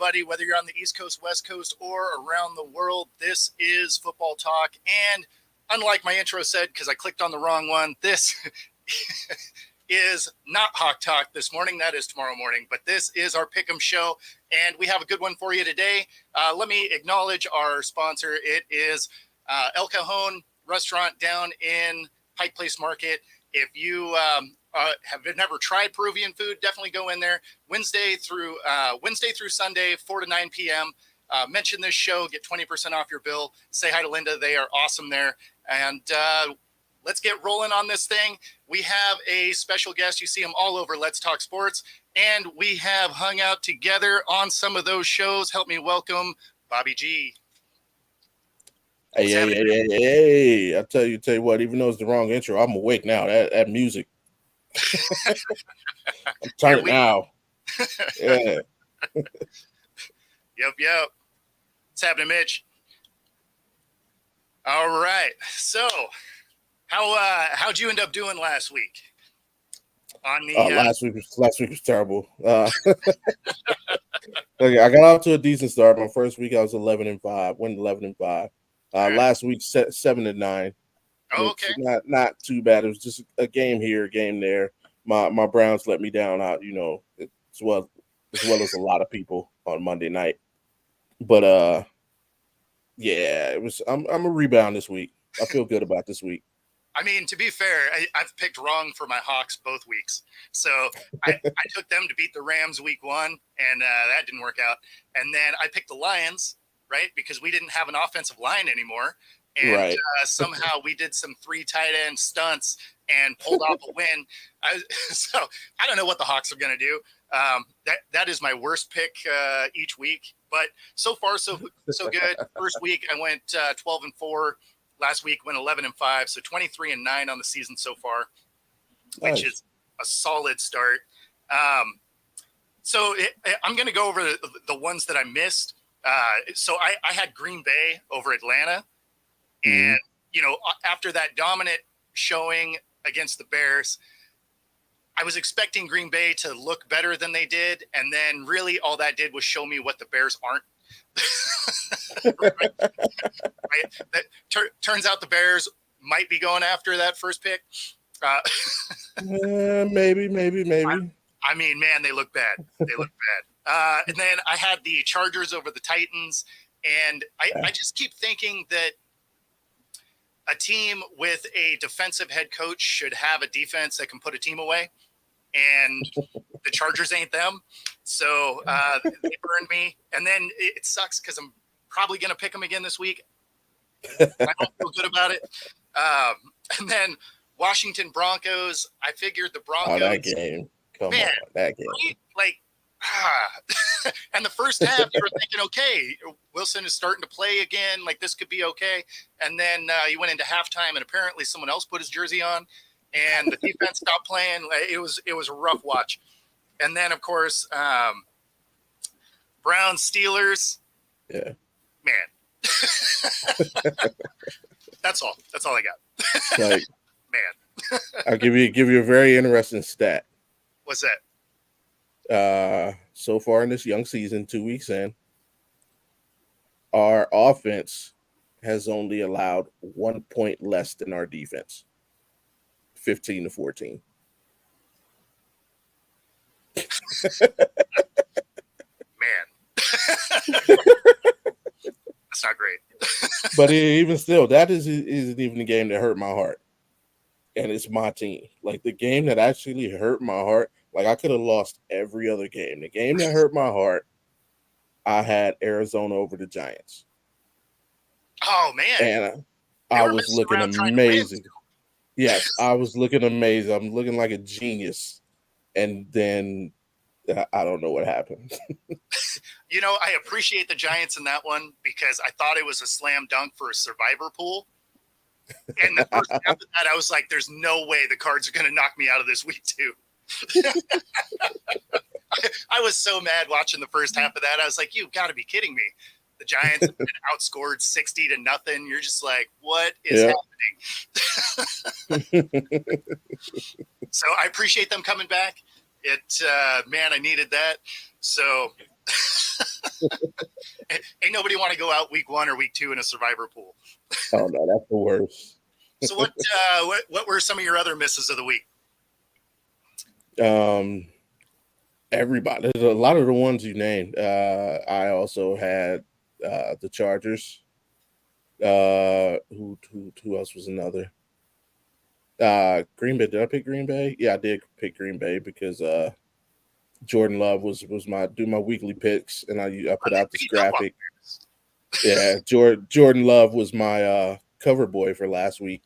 everybody, whether you're on the East Coast, West Coast, or around the world. This is Football Talk, and unlike my intro said, because I clicked on the wrong one, this is not Hawk Talk this morning. That is tomorrow morning, but this is our Pick'em show, and we have a good one for you today. Let me acknowledge our sponsor. It is El Cajon Restaurant down in Pike Place Market. If you have never tried Peruvian food, definitely go in there Wednesday through Sunday, 4 to 9 p.m. Mention this show, get 20% off your bill. Say hi to Linda. They are awesome there. And let's get rolling on this thing. We have a special guest. You see him all over Let's Talk Sports. And we have hung out together on some of those shows. Help me welcome Bobby G. Hey. I tell you what, even though it's the wrong intro, I'm awake now. That music. I'm turning now. Yeah. Yep. What's happening, Mitch? All right. So, how'd you end up doing last week? On the last week was terrible. Okay, I got off to a decent start. My first week I was 11-5, went 11-5. Last week 7-9. Oh, okay. Not too bad. It was just a game here, a game there. My Browns let me down out, as well as a lot of people on Monday night. But yeah, it was. I'm a rebound this week. I feel good about this week. I mean, to be fair, I've picked wrong for my Hawks both weeks. So I took them to beat the Rams week 1, and that didn't work out. And then I picked the Lions, right, because we didn't have an offensive line anymore. And somehow we did some 3 tight end stunts and pulled off a win. So I don't know what the Hawks are going to do. That is my worst pick each week. But so far, so good. First week, I went 12-4. Last week, went 11-5. So 23-9 on the season so far, which is a solid start. So I'm going to go over the ones that I missed. So I had Green Bay over Atlanta. And, after that dominant showing against the Bears, I was expecting Green Bay to look better than they did. And then really all that did was show me what the Bears aren't. Right? Turns out the Bears might be going after that first pick. Maybe. I mean, man, they look bad. And then I had the Chargers over the Titans. And I just keep thinking that a team with a defensive head coach should have a defense that can put a team away. And the Chargers ain't them. So they burned me. And then it sucks because I'm probably going to pick them again this week. I don't feel good about it. And then Washington Broncos. I figured the Broncos. Oh, that game. Come on, that game. Right? Like, and the first half, you were thinking, okay, Wilson is starting to play again. Like, this could be okay. And then you went into halftime, and apparently someone else put his jersey on, and the defense stopped playing. It was a rough watch. And then, of course, Browns Steelers. Yeah, man. That's all I got. Like, man. I'll give you a very interesting stat. What's that? So far in this young season, 2 weeks in, our offense has only allowed 1 point less than our defense. 15-14. Man. That's not great. But even still, that isn't even the game that hurt my heart. And it's my team. Like, the game that actually hurt my heart, like, I could have lost every other game. The game that hurt my heart, I had Arizona over the Giants. Oh, man. And I was looking amazing. Yes, I was looking amazing. I'm looking like a genius. And then I don't know what happened. I appreciate the Giants in that one because I thought it was a slam dunk for a survivor pool. And the first half of that, I was like, there's no way the Cards are going to knock me out of this week, too. I was so mad watching the first half of that. I was like, you've got to be kidding me. The Giants have been outscored 60-0. You're just like, what is happening? So I appreciate them coming back. Man, I needed that. So Ain't nobody want to go out week 1 or week 2 in a survivor pool. Oh no, that's the worst. So what were some of your other misses of the week? Everybody, there's a lot of the ones you named. I also had the Chargers. Who else was another? Green Bay. Did I pick Green Bay? Yeah, I did pick Green Bay because Jordan Love was my weekly picks, and I put out this graphic. Yeah, Jordan Love was my cover boy for last week,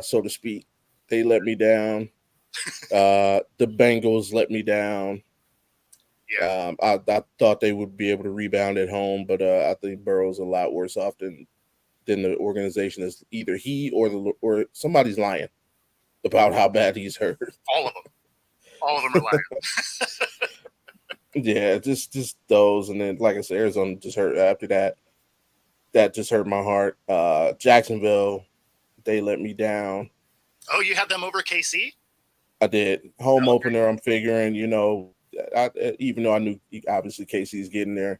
so to speak. They let me down. The Bengals let me down. Yeah. I thought they would be able to rebound at home, but I think Burrow's a lot worse off than the organization is. Either he or somebody's lying about how bad he's hurt. All of them are lying. Yeah, just those, and then like I said, Arizona just hurt after that. That just hurt my heart. Jacksonville, they let me down. Oh, you had them over KC? I did. Home opener, I'm figuring, even though I knew obviously KC's getting their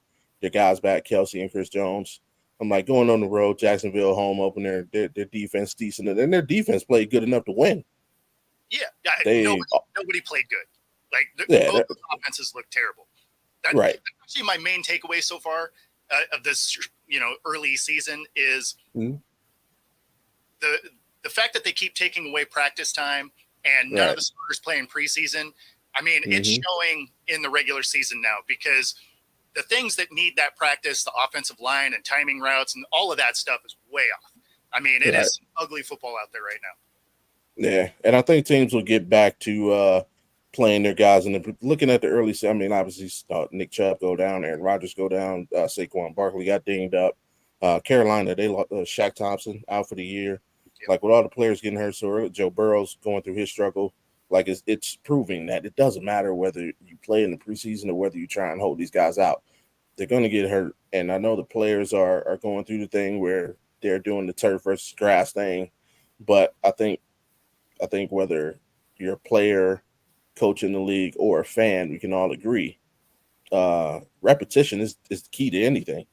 guys back, Kelsey and Chris Jones. I'm like, going on the road, Jacksonville home opener, their defense decent, and their defense played good enough to win. Yeah, nobody played good. Like both offenses looked terrible. Right. That's actually my main takeaway so far of this, early season is the fact that they keep taking away practice time and none of the starters play in preseason. I mean, it's showing in the regular season now because the things that need that practice, the offensive line and timing routes and all of that stuff is way off. I mean, it is ugly football out there right now. Yeah, and I think teams will get back to playing their guys. And looking at the early, I mean, obviously Nick Chubb go down, Aaron Rodgers go down, Saquon Barkley got dinged up. Carolina, they lost Shaq Thompson out for the year. Yep. Like with all the players getting hurt so early, Joe Burrow's going through his struggle. Like it's proving that it doesn't matter whether you play in the preseason or whether you try and hold these guys out. They're going to get hurt. And I know the players are going through the thing where they're doing the turf versus grass thing. But I think whether you're a player, coach in the league, or a fan, we can all agree repetition is the key to anything.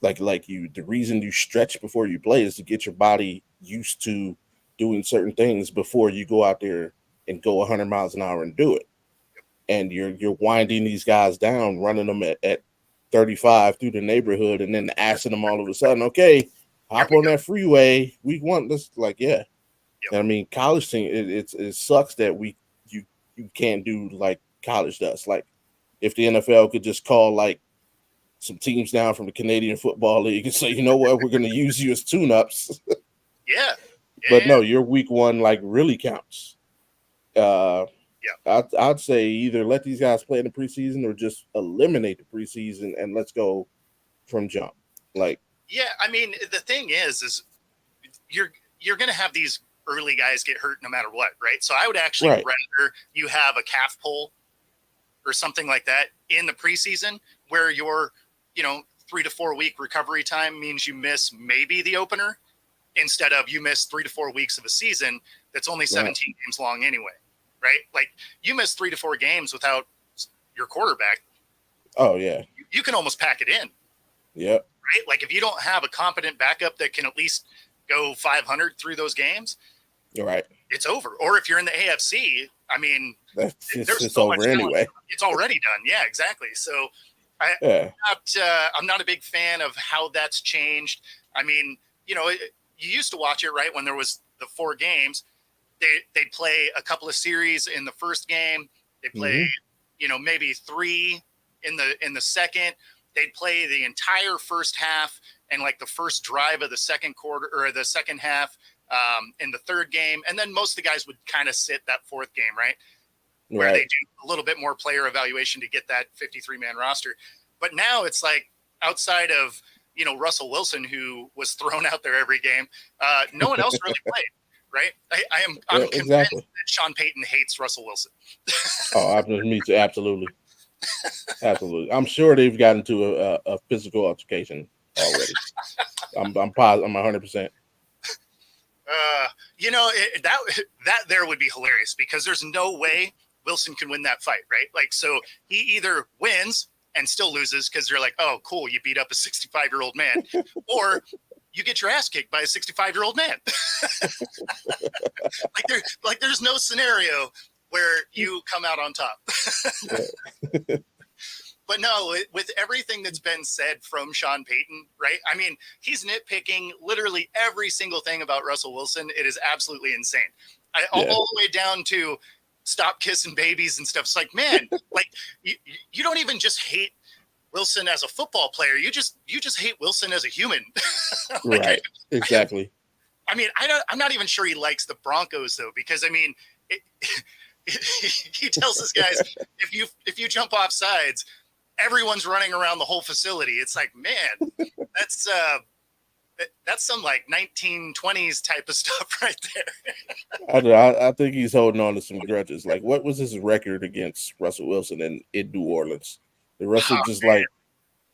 Yep. The reason you stretch before you play is to get your body used to doing certain things before you go out there and go 100 miles an hour and do it. And you're winding these guys down, running them at 35 through the neighborhood, and then asking them all of a sudden, okay, hop on that freeway. We want this, Yep. I mean, college team, it sucks that you can't do like college does. Like if the NFL could just call like some teams down from the Canadian Football League and say, you know what, we're going to use you as tune-ups. Yeah. But no, your week one really counts. I'd say either let these guys play in the preseason or just eliminate the preseason and let's go from jump. I mean, the thing is you're going to have these early guys get hurt no matter what, right? So I would actually rather you have a calf pull or something like that in the preseason where your 3 to 4 week recovery time means you miss maybe the opener instead of you miss 3 to 4 weeks of a season that's only 17 games long anyway, right? Like you miss 3 to 4 games without your quarterback. Oh yeah. You can almost pack it in. Yep. Right? Like if you don't have a competent backup that can at least go 500 through those games, right, it's over. Or if you're in the AFC, I mean, it's so over anyway. It's already done. Yeah, exactly. So I'm not a big fan of how that's changed. I mean, you used to watch it, right? When there was the 4 games, they'd play a couple of series in the first game. They play, maybe 3 in the second. They'd play the entire first half and like the first drive of the second quarter or the second half in the third game. And then most of the guys would kind of sit that 4th game, right? Where they do a little bit more player evaluation to get that 53-man roster. But now it's like outside of, Russell Wilson, who was thrown out there every game, no one else really played, right? I'm convinced that Sean Payton hates Russell Wilson. Oh, me too. Absolutely. Absolutely. I'm sure they've gotten to a physical altercation already. I'm positive. I'm 100%. That there would be hilarious because there's no way Wilson can win that fight, right? Like, so he either wins and still loses because you're like, oh, cool, you beat up a 65-year-old man, or you get your ass kicked by a 65-year-old man. There's no scenario where you come out on top. But no, with everything that's been said from Sean Payton, right? I mean, he's nitpicking literally every single thing about Russell Wilson. It is absolutely insane. All the way down to stop kissing babies and stuff. It's like, man, like you don't even just hate Wilson as a football player. You just hate Wilson as a human. Like, right. Exactly. I mean, I'm not even sure he likes the Broncos though, because I mean, he tells his guys, if you jump off sides, everyone's running around the whole facility. It's like, man, that's some like 1920s type of stuff right there. I think he's holding on to some grudges. Like, what was his record against Russell Wilson in New Orleans? The Russell man.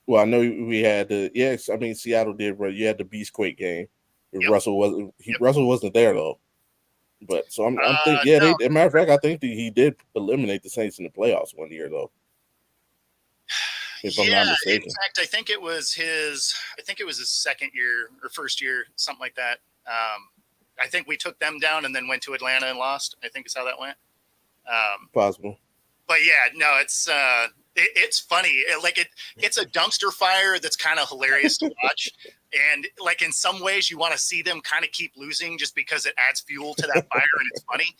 Well, I know we had Seattle did, but you had the Beastquake game. Yep. Russell wasn't there though. But so I'm thinking, no. As a matter of fact, I think he did eliminate the Saints in the playoffs one year though. If I'm not mistaken. In fact, I think it was his second year or first year, something like that. I think we took them down and then went to Atlanta and lost. I think is how that went. Possible. But yeah, no, it's funny. It's a dumpster fire that's kind of hilarious to watch. And like in some ways you want to see them kind of keep losing just because it adds fuel to that fire and it's funny.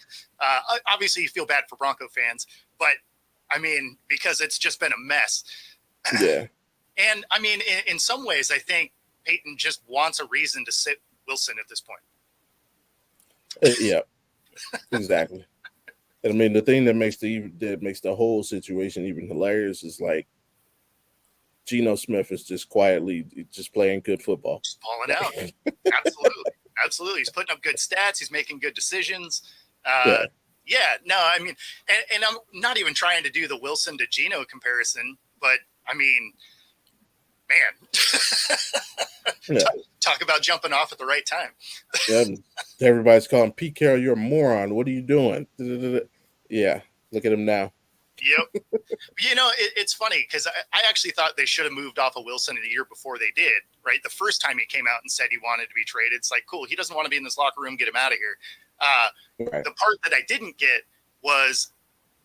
Obviously you feel bad for Bronco fans, but I mean, because it's just been a mess. Yeah. And I mean, in some ways, I think Peyton just wants a reason to sit Wilson at this point. Yeah, exactly. And I mean, the thing that makes the whole situation even hilarious is like Geno Smith is just quietly just playing good football. Just balling out. Absolutely. He's putting up good stats. He's making good decisions. Yeah, no, I mean, and I'm not even trying to do the Wilson to Geno comparison, but I mean, man, talk about jumping off at the right time. Everybody's calling Pete Carroll, you're a moron. What are you doing? Yeah, look at him now. Yep. It's funny because I actually thought they should have moved off of Wilson the year before they did, right? The first time he came out and said he wanted to be traded, it's like, cool, he doesn't want to be in this locker room, get him out of here. Right. The part that I didn't get was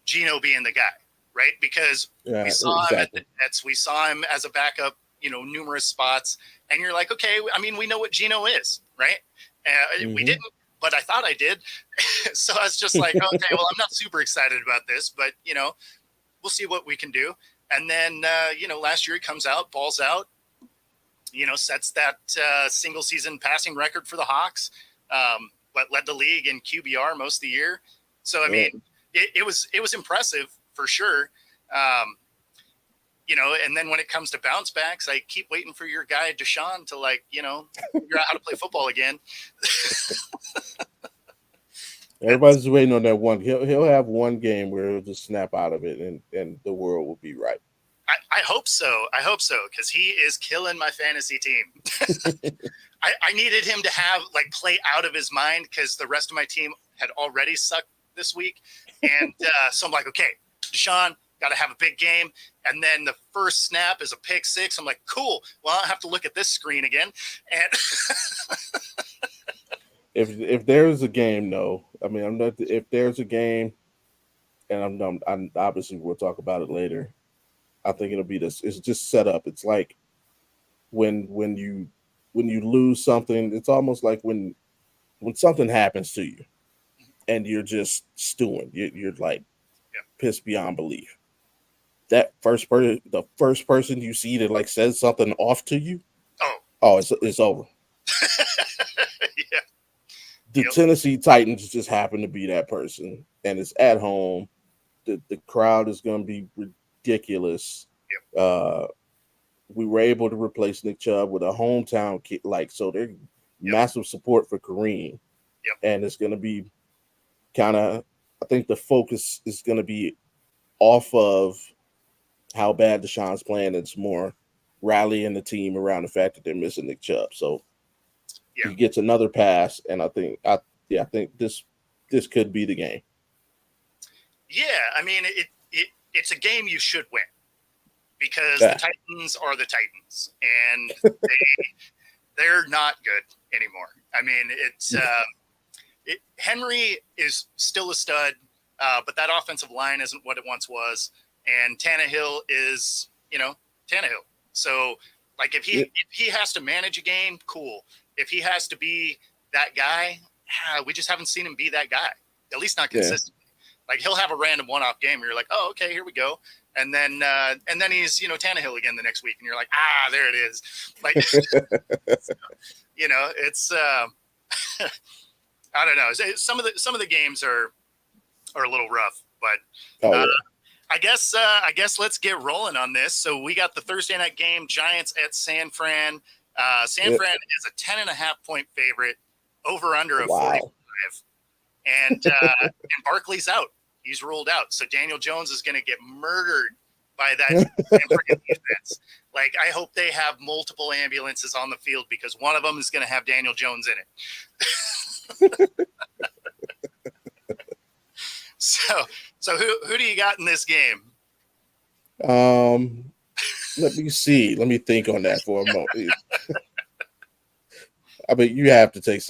Geno being the guy, right? Because we saw him at the Nets, we saw him as a backup, numerous spots, and you're like, okay, I mean, we know what Geno is, right? We didn't, but I thought I did. So I was just like, okay, well, I'm not super excited about this, but we'll see what we can do. And then last year he comes out, balls out, sets that single season passing record for the Hawks. But led the league in QBR most of the year. So, I mean, it was impressive for sure. And then when it comes to bounce backs, I keep waiting for your guy, Deshaun, to figure out how to play football again. Everybody's waiting on that one. He'll have one game where he'll just snap out of it and the world will be right. I hope so. Because he is killing my fantasy team. I needed him to have play out of his mind because the rest of my team had already sucked this week. And so I'm like, okay, Deshaun, got to have a big game. And then the first snap is a pick six. I'm like, cool. Well, I'll have to look at this screen again. And if there's a game, no, I mean, I'm not. If there's a game, and I'm obviously we'll talk about it later. I think it'll be this. It's just set up. It's like when you lose something, it's almost like when something happens to you and you're just stewing. You're like pissed beyond belief. That the first person you see that says something off to you, it's over. Yeah. The Tennessee Titans just happen to be that person, and it's at home. The crowd is going to be ridiculous. Yep. We were able to replace Nick Chubb with a hometown kid, so they're massive support for Kareem. Yep. And it's going to be kind of, I think the focus is going to be off of how bad Deshaun's playing. It's more rallying the team around the fact that they're missing Nick Chubb. So he gets another pass, and I think this could be the game. Yeah, I mean, it's a game you should win. because the Yeah. Titans are the Titans, and they're not good anymore. I mean, Henry is still a stud, but that offensive line isn't what it once was, and Tannehill is, Tannehill. So, like, if he has to manage a game, cool. If he has to be that guy, we just haven't seen him be that guy. At least not consistently. Like, he'll have a random one-off game where you're like, oh, okay, here we go. And then he's, Tannehill again the next week, and you're like, there it is. Like, it's I don't know. Some of the games are a little rough, but I guess let's get rolling on this. So we got the Thursday night game, Giants at San Fran. San Fran is a 10.5-point favorite, over under a 45, and Barkley's out. He's ruled out. So Daniel Jones is going to get murdered by that defense. Like, I hope they have multiple ambulances on the field because one of them is going to have Daniel Jones in it. So who do you got in this game? Let me see. Let me think on that for a moment. I mean, you have to take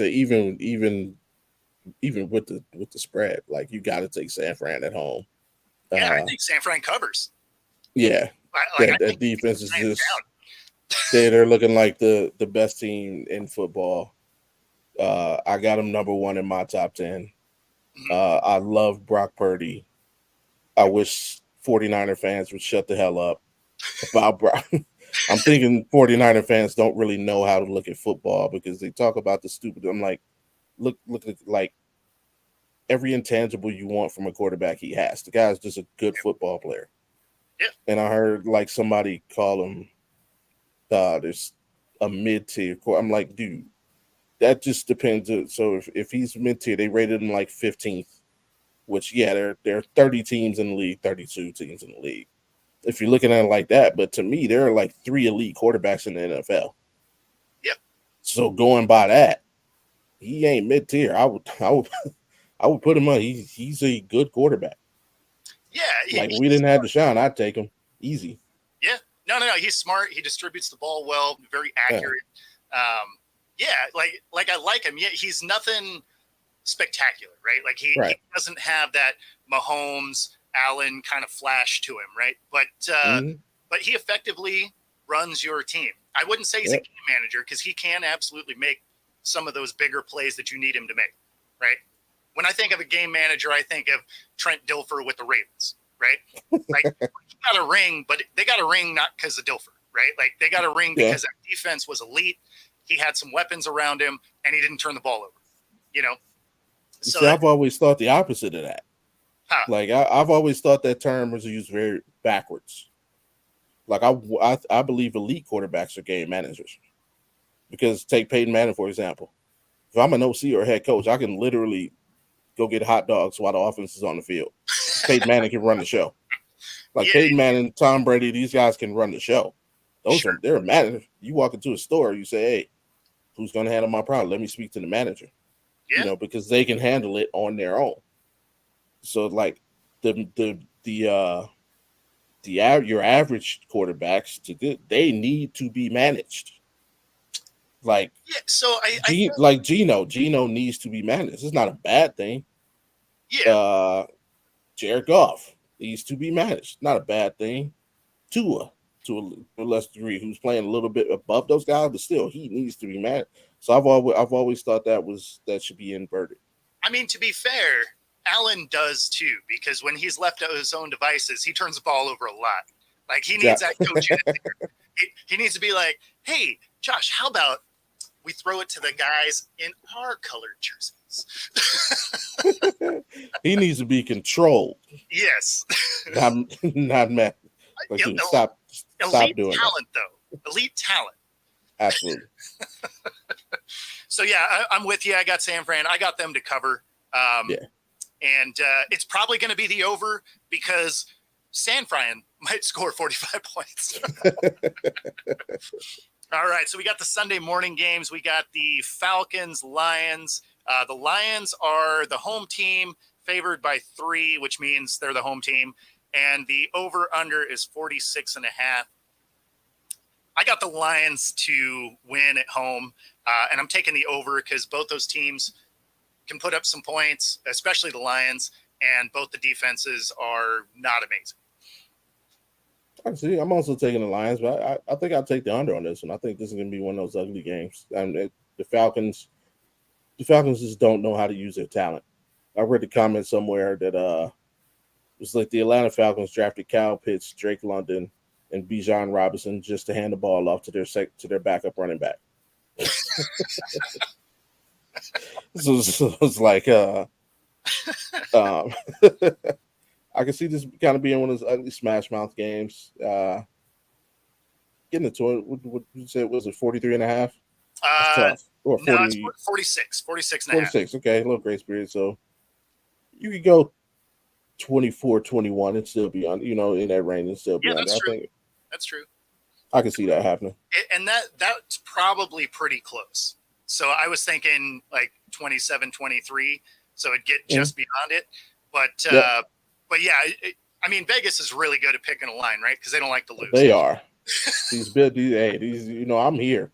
even with the spread, like, you got to take San Fran at home. Yeah, I think San Fran covers. Yeah, that defense is just they're looking like the best team in football. I got them number 1 in my top 10. I love Brock Purdy. I wish 49er fans would shut the hell up about Brock. I'm thinking 49er fans don't really know how to look at football because they talk about the stupid. I'm like, look at, like, every intangible you want from a quarterback he has. The guy's just a good football player. Yeah. And I heard, like, somebody call him there's a mid-tier. I'm like, dude, that just depends. So if he's mid-tier, they rated him like 15th, which, there are 30 teams in the league, 32 teams in the league, if you're looking at it like that. But to me, there are like 3 elite quarterbacks in the NFL. Yep. So going by that, he ain't mid-tier. I would put him on. He's a good quarterback. Yeah. Like, we didn't have Deshaun, I'd take him easy. Yeah. No. He's smart. He distributes the ball well, very accurate. Yeah. Like I like him. Yeah. He's nothing spectacular, right? Like, he doesn't have that Mahomes, Allen kind of flash to him, right? But he effectively runs your team. I wouldn't say he's a game manager because he can absolutely make some of those bigger plays that you need him to make, right? When I think of a game manager, I think of Trent Dilfer with the Ravens, right? Like, he got a ring, but they got a ring not because of Dilfer, right? Like, they got a ring because that defense was elite. He had some weapons around him, and he didn't turn the ball over, So I've always thought the opposite of that. Like, I've always thought that term was used very backwards. Like, I believe elite quarterbacks are game managers. Because take Peyton Manning, for example. If I'm an OC or head coach, I can literally go get hot dogs while the offense is on the field. Peyton Manning can run the show. Like, Peyton Manning, Tom Brady, these guys can run the show. They're managers. You walk into a store, you say, hey, who's going to handle my problem? Let me speak to the manager. Yeah. Because they can handle it on their own. So, like, your average quarterbacks, they need to be managed. Like, so like Geno needs to be managed. It's not a bad thing. Yeah. Jared Goff needs to be managed. Not a bad thing. Tua, to a less degree, who's playing a little bit above those guys, but still, he needs to be managed. So I've always thought that should be inverted. I mean, to be fair, Allen does too, because when he's left to his own devices, he turns the ball over a lot. Like, he needs that coach. He needs to be like, hey, Josh, how about we throw it to the guys in our colored jerseys? He needs to be controlled. Yes. Not mad. Like, stop doing talent, that. Though. Elite talent. Absolutely. So, I'm with you. I got San Fran. I got them to cover. And it's probably going to be the over because San Fran might score 45 points. All right, so we got the Sunday morning games. We got the Falcons, Lions. The Lions are the home team, favored by 3, which means they're the home team. and the over-under is 46.5. I got the Lions to win at home, and I'm taking the over because both those teams can put up some points, especially the Lions, and both the defenses are not amazing. I see. I'm also taking the Lions, but I think I'll take the under on this one. I think this is going to be one of those ugly games. And the Falcons just don't know how to use their talent. I read the comment somewhere that it was like the Atlanta Falcons drafted Kyle Pitts, Drake London, and Bijan Robinson just to hand the ball off to their backup running back. so it's like I can see this kind of being one of those ugly smash mouth games. Getting into it, what you said, was it 43.5? That's tough. Or 40, no, it's 46 and a half. 46, okay, a little grace period. So you could go 24-21 and still be on, in that range and still be on. That's I true. think That's true. I can see that happening. And that's probably pretty close. So I was thinking like 27-23, so it'd get just beyond it. But yeah, I mean, Vegas is really good at picking a line, right? Because they don't like to lose. They are. These I'm here.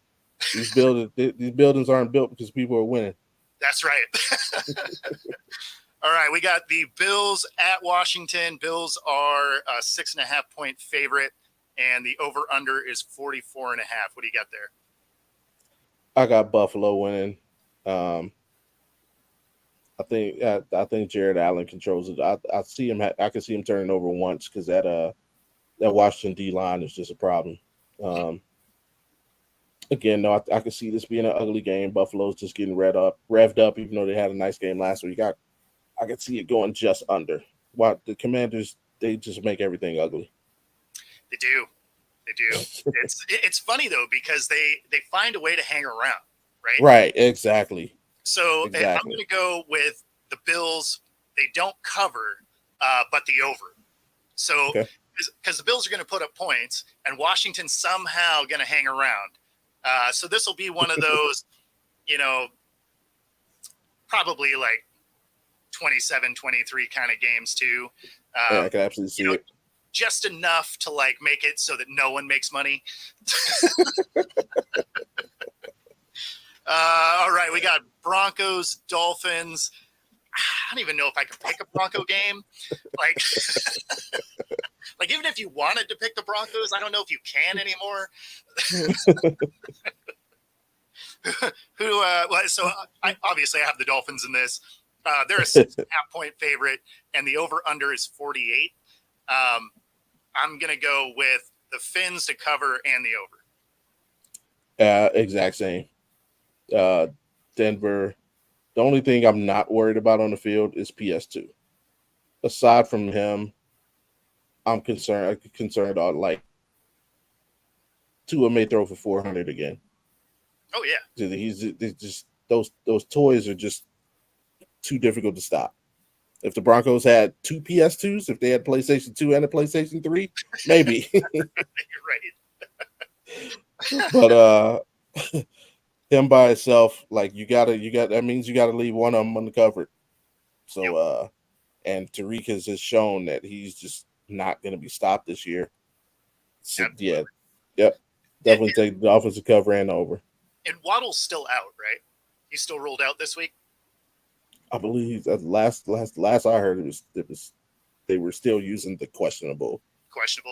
These buildings aren't built because people are winning. That's right. All right, we got the Bills at Washington. Bills are a 6.5-point favorite, and the over/under is 44.5. What do you got there? I got Buffalo winning. I think Jared Allen controls it. I see him. I can see him turning over once because that Washington D line is just a problem. Again, no, I can see this being an ugly game. Buffalo's just getting revved up, even though they had a nice game last week. I can see it going just under. What the Commanders, they just make everything ugly. They do. It's funny though because they find a way to hang around, right? Right, exactly. So I'm going to go with the Bills. They don't cover, but the over. So because the Bills are going to put up points, and Washington's somehow going to hang around. So this will be one of those, probably like 27-23 kind of games too. I can absolutely see it. Just enough to like make it so that no one makes money. All right, we got Broncos, Dolphins. I don't even know if I can pick a Bronco game. Like, like even if you wanted to pick the Broncos, I don't know if you can anymore. So obviously I have the Dolphins in this. They're a 6.5-point favorite, and the over/under is 48. I'm gonna go with the Fins to cover and the over. Exact same. Denver. The only thing I'm not worried about on the field is PS2. Aside from him, I'm concerned on like Tua may throw for 400 again. Oh yeah, he's just those toys are just too difficult to stop. If the Broncos had two PS2s, if they had PlayStation 2 and a PlayStation 3, maybe. You're right. But him by himself, like that means you gotta leave one of them uncovered. So and Tariq has shown that he's just not gonna be stopped this year. So, definitely take the offensive cover and over. And Waddle's still out, right? He's still rolled out this week. I believe that last I heard it was they were still using the questionable.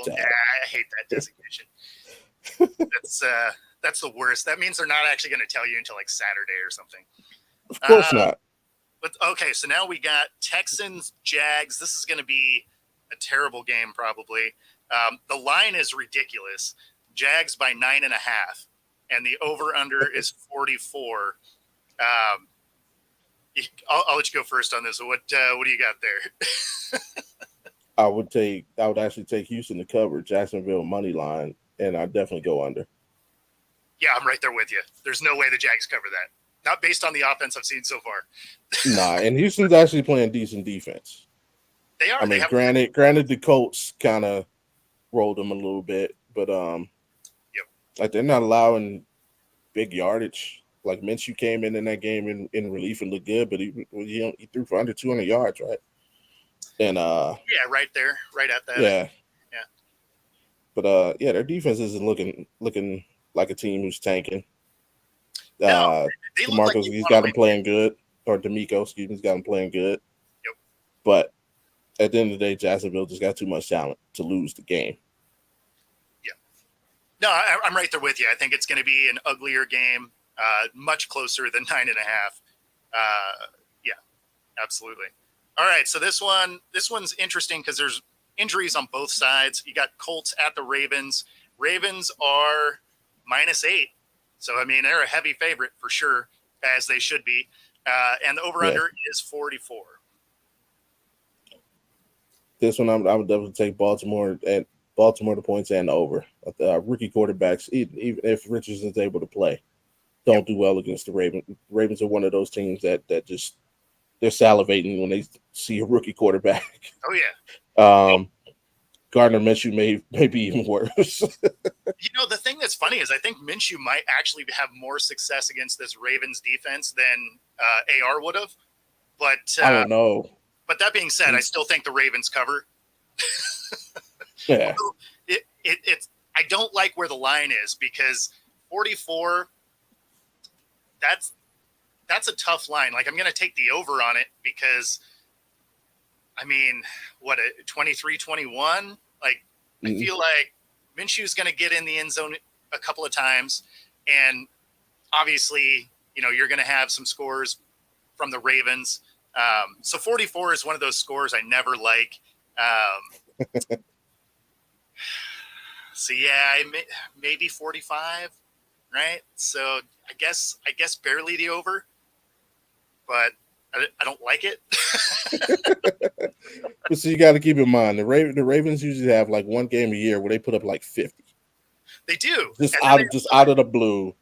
Yeah, I hate that designation. That's the worst. That means they're not actually going to tell you until like Saturday or something. Of course not. But okay, so now we got Texans, Jags. This is going to be a terrible game, probably. The line is ridiculous. Jags by 9.5, and the over/under is 44. I'll let you go first on this. What do you got there? I would actually take Houston to cover, Jacksonville money line, and I'd definitely go under. Yeah, I'm right there with you. There's no way the Jags cover that. Not based on the offense I've seen so far. Nah, and Houston's actually playing decent defense. They are. I mean, granted, the Colts kind of rolled them a little bit, but like they're not allowing big yardage. Like Minshew came in that game in relief and looked good, but he threw for under 200 yards, right? And Yeah, right there, right at that. yeah. Yeah. But yeah, their defense isn't looking like a team who's tanking. No, they look like DeMarcus, they he's want to got win. him playing good, or D'Amico, excuse me, he's got him playing good. Yep. But at the end of the day, Jacksonville just got too much talent to lose the game. Yeah. No, I'm right there with you. I think it's going to be an uglier game, much closer than 9.5. Yeah, absolutely. All right, so this one's interesting because there's injuries on both sides. You got Colts at the Ravens. Ravens are -8, so I mean they're a heavy favorite for sure, as they should be. And the over/under is 44. This one, I would definitely take Baltimore the points and over. Rookie quarterbacks, even if Richardson's able to play, don't do well against the Ravens. Ravens are one of those teams that just they're salivating when they see a rookie quarterback. Oh yeah. Gardner Minshew may be even worse. The thing that's funny is I think Minshew might actually have more success against this Ravens defense than AR would have. But I don't know. But that being said, I still think the Ravens cover. Yeah. It's I don't like where the line is because 44. That's a tough line. Like I'm going to take the over on it because, I mean, what a 23-21. Like I feel like Minshew's going to get in the end zone a couple of times, and obviously, you're going to have some scores from the Ravens. So 44 is one of those scores I never like. So yeah, maybe 45, right? So I guess barely the over, but I don't like it. But so you got to keep in mind the Ravens usually have like one game a year where they put up like 50. They do. Just out of the blue,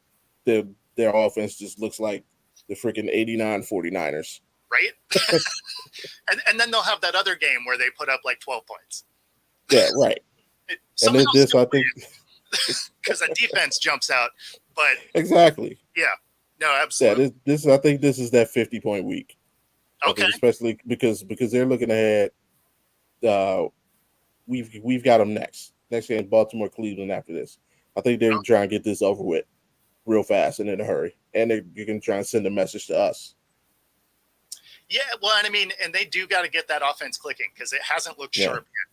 their offense just looks like the freaking 89 49ers. Right? and then they'll have that other game where they put up like 12 points. Yeah, right. And then this, I think, because the defense jumps out. But exactly. Yeah. No, absolutely. Yeah, I think this is that 50-point week. Okay. Especially because they're looking ahead. We've got them next game, Baltimore, Cleveland after this. I think they're trying to get this over with real fast and in a hurry, and you can try and send a message to us. Yeah, well, and I mean, and they do got to get that offense clicking because it hasn't looked sharp yet.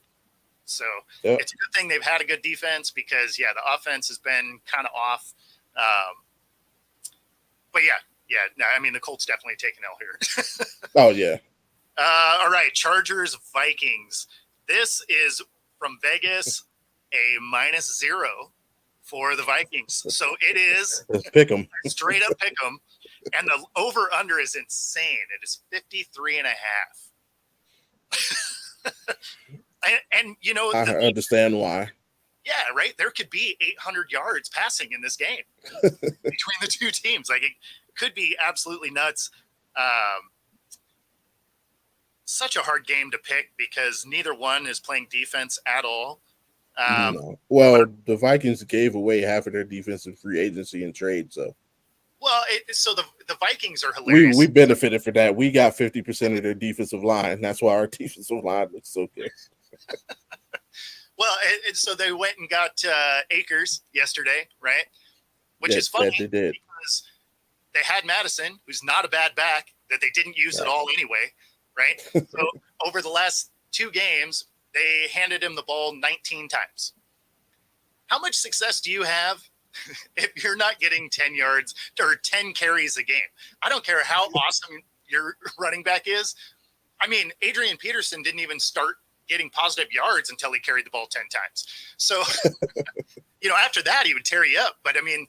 So it's a good thing they've had a good defense because the offense has been kind of off. But no, I mean the Colts definitely take an L here. Oh yeah. All right, Chargers Vikings. This is from Vegas a -0 for the Vikings. So it is pick them. Straight up pick them. And the over under is insane. It is 53.5. and I understand why. Yeah, right. There could be 800 yards passing in this game between the two teams. Like it could be absolutely nuts. Such a hard game to pick because neither one is playing defense at all. No. Well, the Vikings gave away half of their defensive free agency and trade, so. Well, so the Vikings are hilarious. We benefited for that. We got 50% of their defensive line. That's why our defensive line looks so good. Well, so they went and got Akers yesterday, right? Which is funny they did. because they had Madison, who's not a bad back, that they didn't use at all anyway, right? So over the last 2 games, they handed him the ball 19 times. How much success do you have if you're not getting 10 yards or 10 carries a game? I don't care how awesome your running back is. I mean, Adrian Peterson didn't even start getting positive yards until he carried the ball 10 times. So, after that, he would tear you up. But, I mean,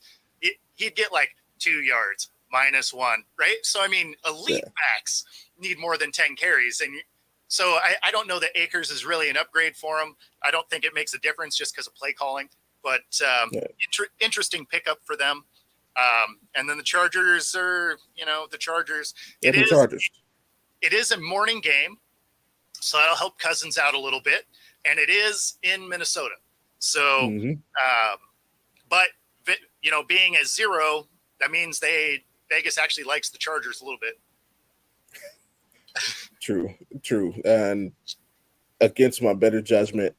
he'd get like 2 yards, -1, right? So, I mean, elite backs need more than 10 carries. And so I don't know that Akers is really an upgrade for him. I don't think it makes a difference just because of play calling. But interesting pickup for them. And then the Chargers are, the Chargers. It is a morning game, so that'll help Cousins out a little bit. And it is in Minnesota. So, but, being a 0, that means Vegas actually likes the Chargers a little bit. True, true. And against my better judgment,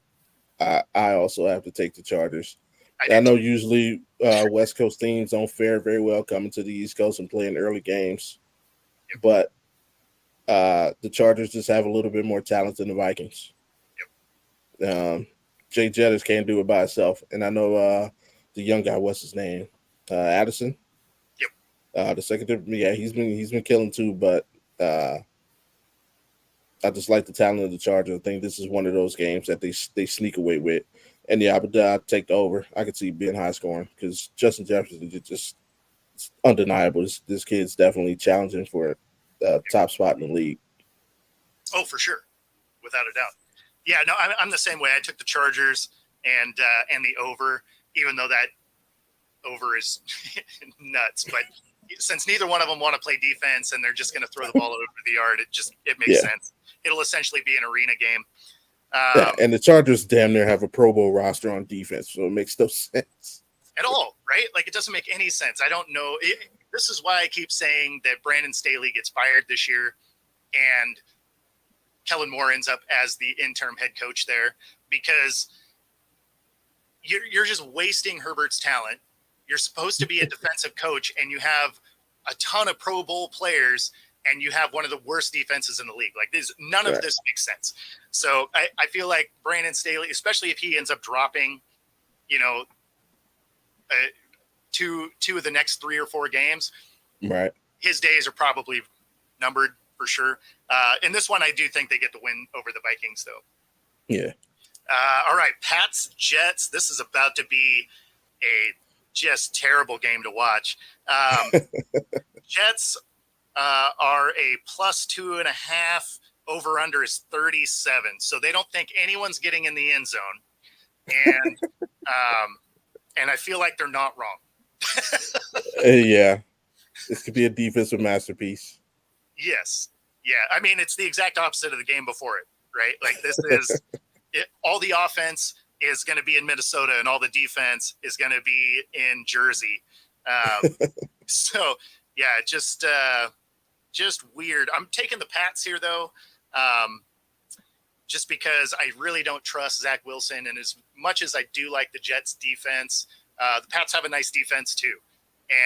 I also have to take the Chargers. I I do know too. usually West Coast teams don't fare very well coming to the East Coast and playing early games, Yep, but the Chargers just have a little bit more talent than the Vikings. yep, Jay Jettis can't do it by himself, and I know the young guy, what's his name, Addison, yep. the second. Yeah, he's been killing too, but uh, I just like the talent of the Chargers. I think this is one of those games that they sneak away with. And yeah, I would take the over. I could see it being high scoring because Justin Jefferson is just it's undeniable. This kid's definitely challenging for a top spot in the league. Oh, for sure, without a doubt. Yeah, no, I'm the same way. I took the Chargers and the over, even though that over is nuts. But since neither one of them want to play defense and they're just going to throw the ball over the yard, it makes Yeah. sense. It'll essentially be an arena game. Yeah, and the Chargers damn near have a Pro Bowl roster on defense, so it makes no sense. At all, right? Like, it doesn't make any sense. I don't know. This is why I keep saying that Brandon Staley gets fired this year and Kellen Moore ends up as the interim head coach there, because you're just wasting Herbert's talent. You're supposed to be a defensive coach, and you have a ton of Pro Bowl players, and you have one of the worst defenses in the league. Like, none of this makes sense. So I feel like Brandon Staley, especially if he ends up dropping, two of the next 3 or 4 games, Right. his days are probably numbered for sure. In this one, I do think they get the win over the Vikings, though. Yeah. All right, Pats, Jets. This is about to be a just terrible game to watch. Jets are a +2.5. Over under is 37. So they don't think anyone's getting in the end zone. And I feel like they're not wrong. Yeah. This could be a defensive masterpiece. Yes. Yeah. I mean, it's the exact opposite of the game before it, right? Like, this is all the offense is going to be in Minnesota and all the defense is going to be in Jersey. So yeah, just weird. I'm taking the Pats here though. Just because I really don't trust Zach Wilson, and as much as I do like the Jets defense, the Pats have a nice defense too.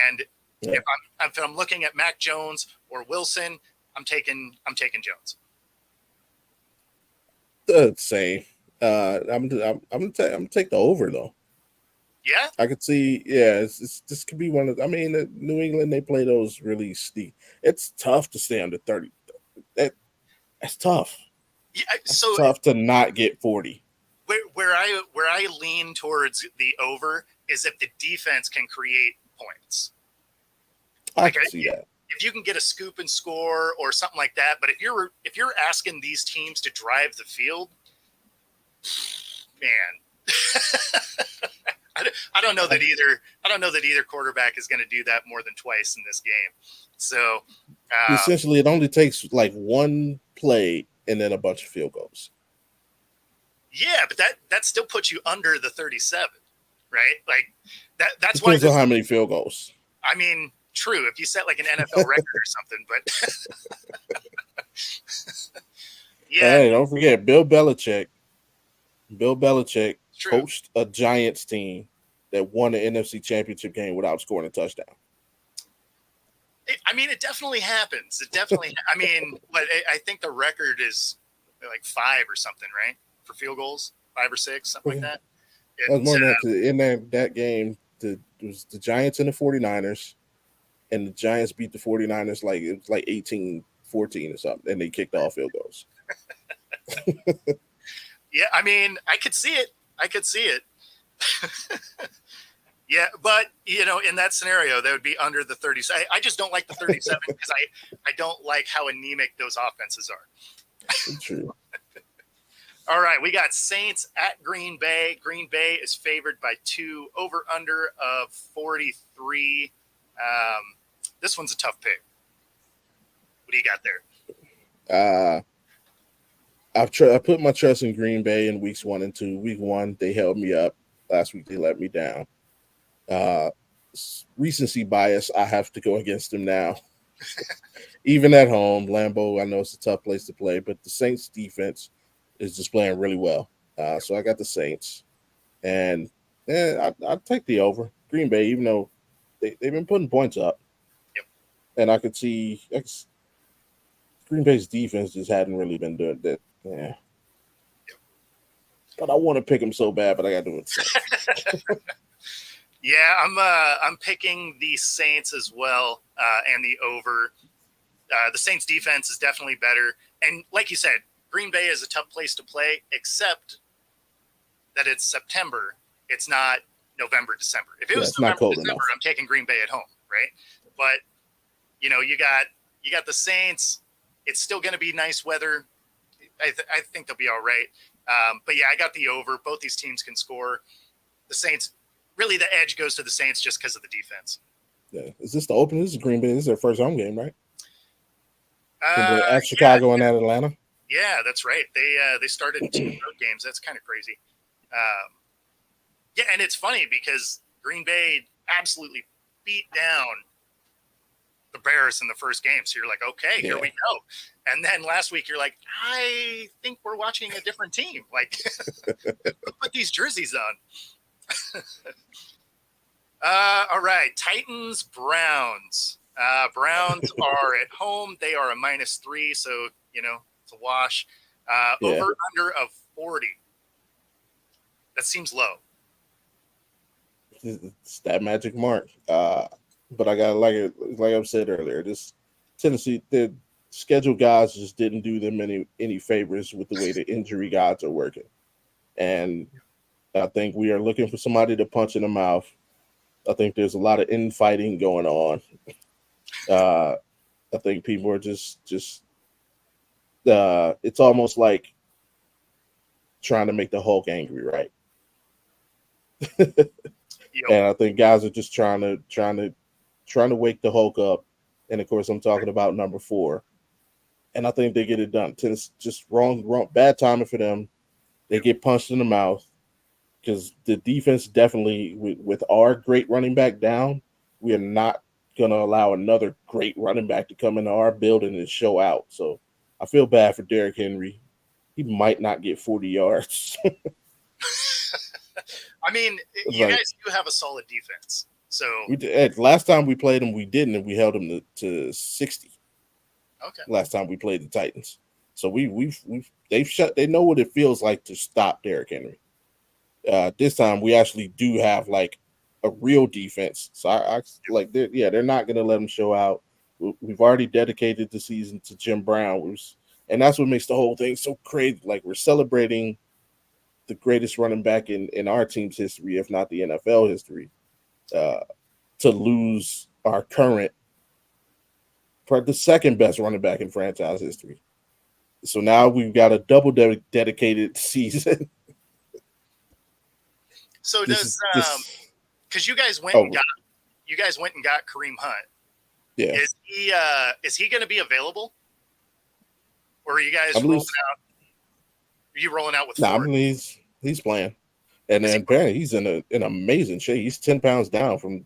And if I'm looking at Mac Jones or Wilson, I'm taking Jones. Same. I'm gonna take the over though. Yeah, I could see. Yeah, this could be one of. I mean, New England, they play those really steep. It's tough to stay under 30. That's tough. yeah. It's So tough to not get 40. where I lean towards the over is if the defense can create points. I can see that. If you can get a scoop and score or something like that, but if you're asking these teams to drive the field, man, I don't know that either quarterback is going to do that more than twice in this game. So Essentially, it only takes like one play and then a bunch of field goals. yeah, but that still puts you under the 37, right? Like that's Depends why on how many field goals. I mean, true, if you set like an NFL record or something, but yeah. Hey, don't forget Bill Belichick. Bill Belichick coached a Giants team that won the NFC Championship game without scoring a touchdown. I mean, it definitely happens. It definitely. I mean, but I think the record is like 5 or something, right? For field goals, 5 or 6, something like that. More than that, in that game, it was the Giants and the 49ers, and the Giants beat the 49ers like it was like 18-14 or something, and they kicked off field goals. Yeah, I mean, I could see it. Yeah, but in that scenario, that would be under the 30. I just don't like the 37 because I don't like how anemic those offenses are. True. All right, we got Saints at Green Bay. Green Bay is favored by 2, over under of 43. This one's a tough pick. What do you got there? I put my trust in Green Bay in weeks 1 and 2. Week 1, they held me up. Last week, they let me down. Recency bias, I have to go against them now. Even at home, Lambeau, I know it's a tough place to play, but the Saints defense is just playing really well. So I got the Saints, and I'd take the over. Green Bay, even though they've been putting points up, Yep. and I could see Green Bay's defense just hadn't really been doing that. Yeah. But I want to pick them so bad, but I got to do it. Yeah, I'm picking the Saints as well, and the over. The Saints defense is definitely better, and like you said, Green Bay is a tough place to play, except that it's September. It's not November, December. If it was it's not November, cold December, enough. I'm taking Green Bay at home, right? But you got the Saints. It's still going to be nice weather. I think they'll be all right. But yeah, I got the over. Both these teams can score. The Saints, really, the edge goes to the Saints just because of the defense. Yeah, is this the opener? This is Green Bay. This is their first home game, right? At Chicago and at Atlanta. Yeah, that's right. They started 2 road games. That's kind of crazy. Yeah, and it's funny because Green Bay absolutely beat down the Bears in the first game. So you're like, okay, here we go. And then last week you're like, I think we're watching a different team. Like, put these jerseys on. All right, Titans, Browns. Browns are at home. They are a -3, so it's a wash. Over under of 40. That seems low. It's that magic mark. But I got like I've said earlier, this Tennessee, the scheduled guys just didn't do them any favors with the way the injury gods are working. And I think we are looking for somebody to punch in the mouth. I think there's a lot of infighting going on. I think people are just it's almost like trying to make the Hulk angry, right? And I think guys are just trying to wake the Hulk up. And of course, I'm talking about number 4. And I think they get it done. It's just wrong, bad timing for them. They get punched in the mouth because the defense definitely, with our great running back down, we are not going to allow another great running back to come into our building and show out. So I feel bad for Derrick Henry. He might not get 40 yards. I mean, you guys do have a solid defense. So last time we played them, we didn't, and we held them to 60. Okay. Last time we played the Titans, so they know what it feels like to stop Derrick Henry. This time we actually do have like a real defense, so I like they're not gonna let them show out. We've already dedicated the season to Jim Brown, and that's what makes the whole thing so crazy. Like we're celebrating the greatest running back in our team's history, if not the NFL history, to lose our current, the second best running back in franchise history. So now we've got a double dedicated season. So because you guys went and got Kareem Hunt. Yeah. Is he going to be available? Or are you guys rolling out? Are you rolling out with Ford? I mean, he's playing, and then apparently he's in amazing shape. He's 10 pounds down from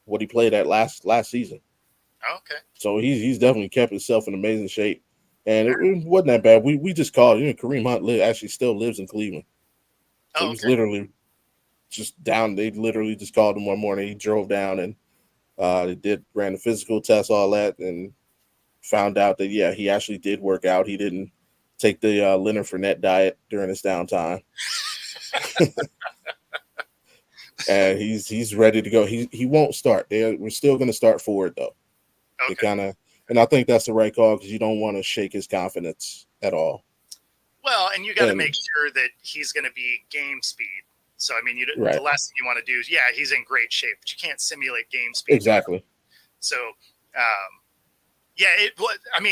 what he played at last season. Okay. So he's definitely kept himself in amazing shape, and it wasn't that bad. We just called. Kareem Hunt actually still lives in Cleveland. So he's literally just down. They literally just called him one morning. He drove down and ran the physical test, all that, and found out that he actually did work out. He didn't take the Leonard Fournette diet during his downtime. And he's ready to go. He won't start. We're still going to start Ford though. Okay. And I think that's the right call because you don't want to shake his confidence at all. Well, and you got to make sure that he's going to be game speed. So I mean, the last thing you want to do is he's in great shape, but you can't simulate game speed. Exactly. So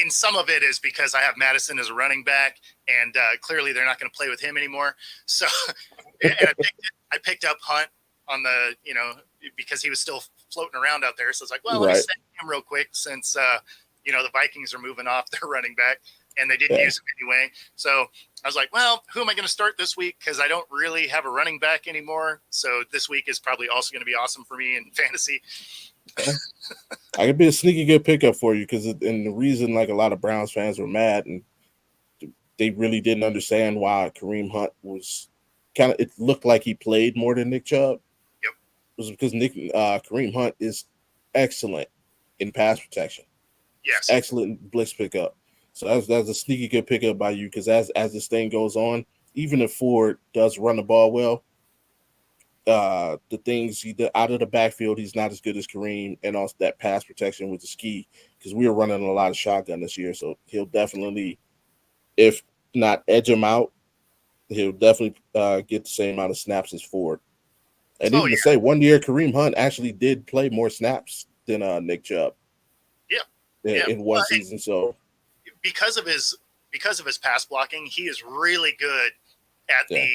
some of it is because I have Madison as a running back, and clearly they're not going to play with him anymore. So, and I picked up Hunt on the, because he was still floating around out there. So it's like, well, let me send him real quick since, the Vikings are moving off their running back, and they didn't use him anyway. So I was like, well, who am I going to start this week? Because I don't really have a running back anymore. So this week is probably also going to be awesome for me in fantasy. I could be a sneaky good pickup for you because, and the reason like a lot of Browns fans were mad and they really didn't understand why Kareem Hunt was kind of. It looked like he played more than Nick Chubb. Yep. Was because Kareem Hunt is excellent in pass protection. Yes. Excellent blitz pickup. So that's a sneaky good pickup by you because as this thing goes on, even if Ford does run the ball well, the things out of the backfield, he's not as good as Kareem, and also that pass protection with the ski because we were running a lot of shotgun this year, so he'll definitely, if not edge him out, he'll definitely get the same amount of snaps as Ford. And even to say, 1 year Kareem Hunt actually did play more snaps than Nick Chubb. Yeah. In one season. So because of his pass blocking, he is really good at the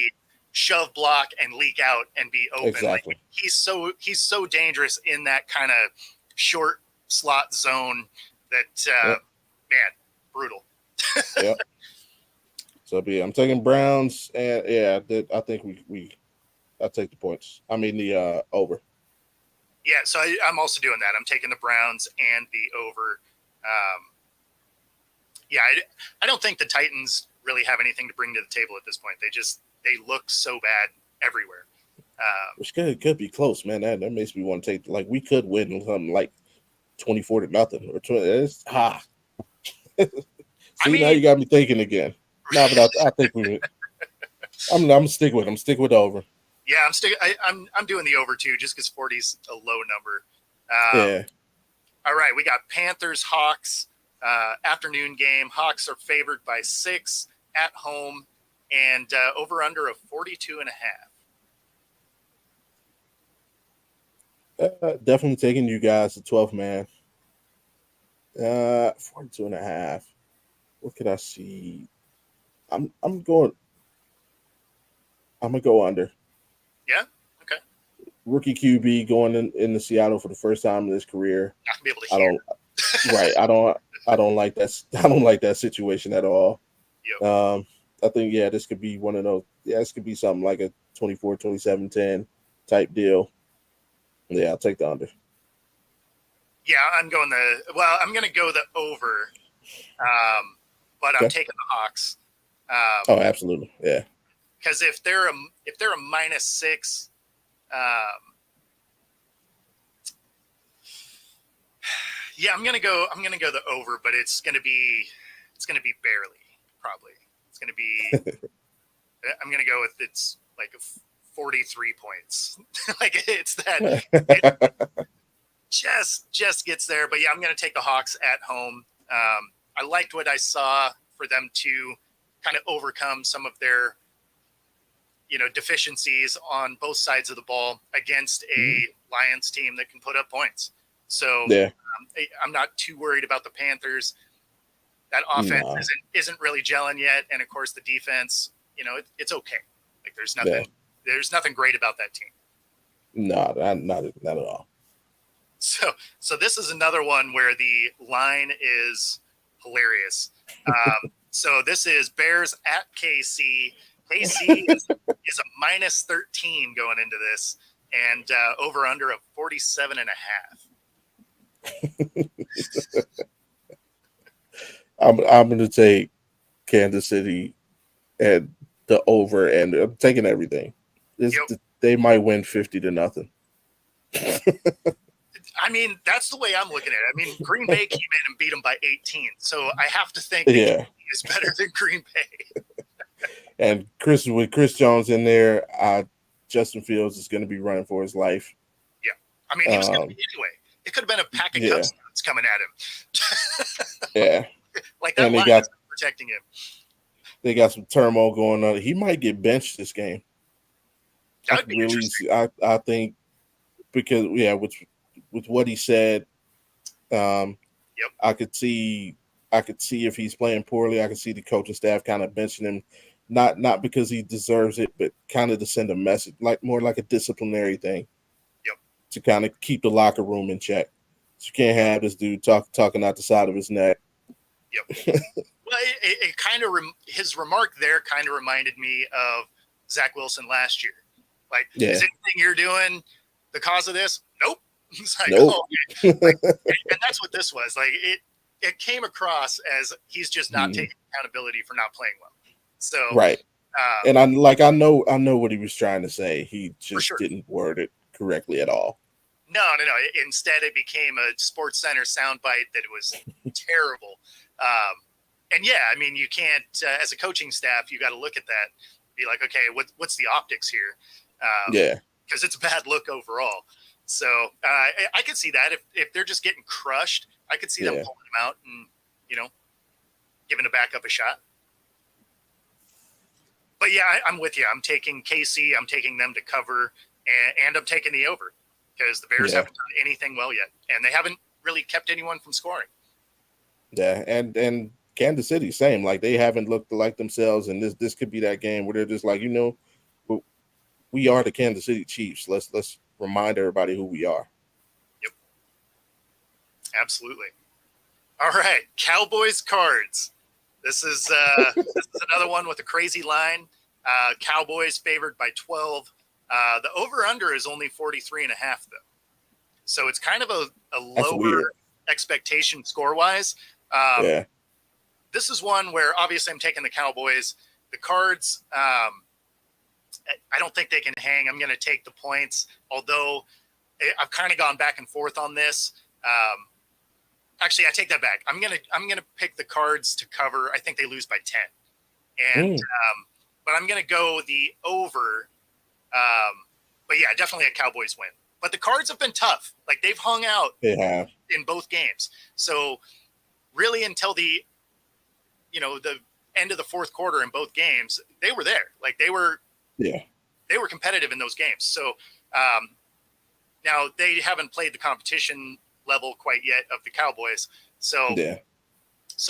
shove block and leak out and be open. Exactly. Like, he's so dangerous in that kind of short slot zone that man, brutal. Yep. So I'm taking Browns, and I think I'll take the points. I mean the over. Yeah, so I'm also doing that. I'm taking the Browns and the over. I don't think the Titans really have anything to bring to the table at this point. They look so bad everywhere. Which could be close, man. That makes me want to take, like, we could win something like 24-0 or 20. It's See, now you got me thinking again. No, but I think we. I'm gonna stick with them. Stick with over. Yeah, I'm doing the over too, just because 40's a low number. Yeah. All right, we got Panthers Hawks afternoon game. Hawks are favored by 6 at home, and over under of 42.5. Definitely taking you guys to 12 man. 42.5. What could I see? I'm gonna go under. Yeah. Okay. Rookie QB going into Seattle for the first time in his career. Not gonna be able to hear. Right. I don't like that. I don't like that situation at all. Yep. I think this could be one of those. Yeah, this could be something like a 24-27-10 type deal. Yeah, I'll take the under. Yeah, I'm going to go the over, but I'm taking the Hawks. Oh, absolutely, yeah. Because if they're a -6, I'm gonna go the over, but it's gonna be barely, probably. It's gonna be. I'm gonna go with it's like 43 points. Like it's that. It just gets there, but yeah, I'm gonna take the Hawks at home. I liked what I saw for them to kind of overcome some of their deficiencies on both sides of the ball against a Lions team that can put up points. So I'm not too worried about the Panthers. That offense isn't really gelling yet, and of course the defense, it's okay. Like there's nothing great about that team. No, not at all. So this is another one where the line is hilarious. So this is Bears at KC. KC is a -13 going into this, and over under of 47.5. I'm going to take Kansas City and the over, and I'm taking everything. They might win 50-0. I mean, that's the way I'm looking at it. I mean, Green Bay came in and beat them by 18, so I have to think KC is better than Green Bay. And with Chris Jones in there, Justin Fields is going to be running for his life. Yeah, I mean, he was going to be anyway. It could have been a pack of Cubs coming at him. Yeah, like that line is protecting him. They got some turmoil going on. He might get benched this game. That would be interesting. I think because with what he said, I could see if he's playing poorly. I could see the coaching staff kind of benching him, not because he deserves it, but kind of to send a message, like more like a disciplinary thing. Yep. To kind of keep the locker room in check. So you can't have this dude talking out the side of his neck. Yep. Well, it kind of his remark there kind of reminded me of Zach Wilson last year. Like, is anything you're doing the cause of this? Nope. It's like, Nope. oh, okay. Like, and that's what this was. Like it came across as he's just not taking accountability for not playing well. So Right. And I know what he was trying to say. He just sure. didn't word it correctly at all. No. Instead, it became a Sports Center soundbite that was terrible. And yeah, I mean, you can't, as a coaching staff, you got to look at that, be like, okay, what's the optics here? Yeah. Because it's a bad look overall. So I could see that if they're just getting crushed, I could see them pulling them out and, giving a backup a shot. But yeah, I'm with you. I'm taking KC. I'm taking them to cover, and I'm taking the over because the Bears haven't done anything well yet, and they haven't really kept anyone from scoring. Yeah, and Kansas City, same. Like they haven't looked like themselves, and this could be that game where they're just like, we are the Kansas City Chiefs. Let's remind everybody who we are. Yep, absolutely. All right, Cowboys Cards. This is another one with a crazy line. Cowboys favored by 12. The over-under is only 43.5, though. So it's kind of a lower expectation score-wise. Yeah. This is one where obviously I'm taking the Cowboys. The Cards, I don't think they can hang. I'm going to take the points, although I've kind of gone back and forth on this. Actually, I take that back. I'm gonna pick the Cards to cover. I think they lose by 10, and but I'm gonna go the over. But yeah, definitely a Cowboys win. But the Cards have been tough. Like they've hung out in both games. So really, until the end of the fourth quarter in both games, they were there. Like they were competitive in those games. So now they haven't played the competition level quite yet of the Cowboys. So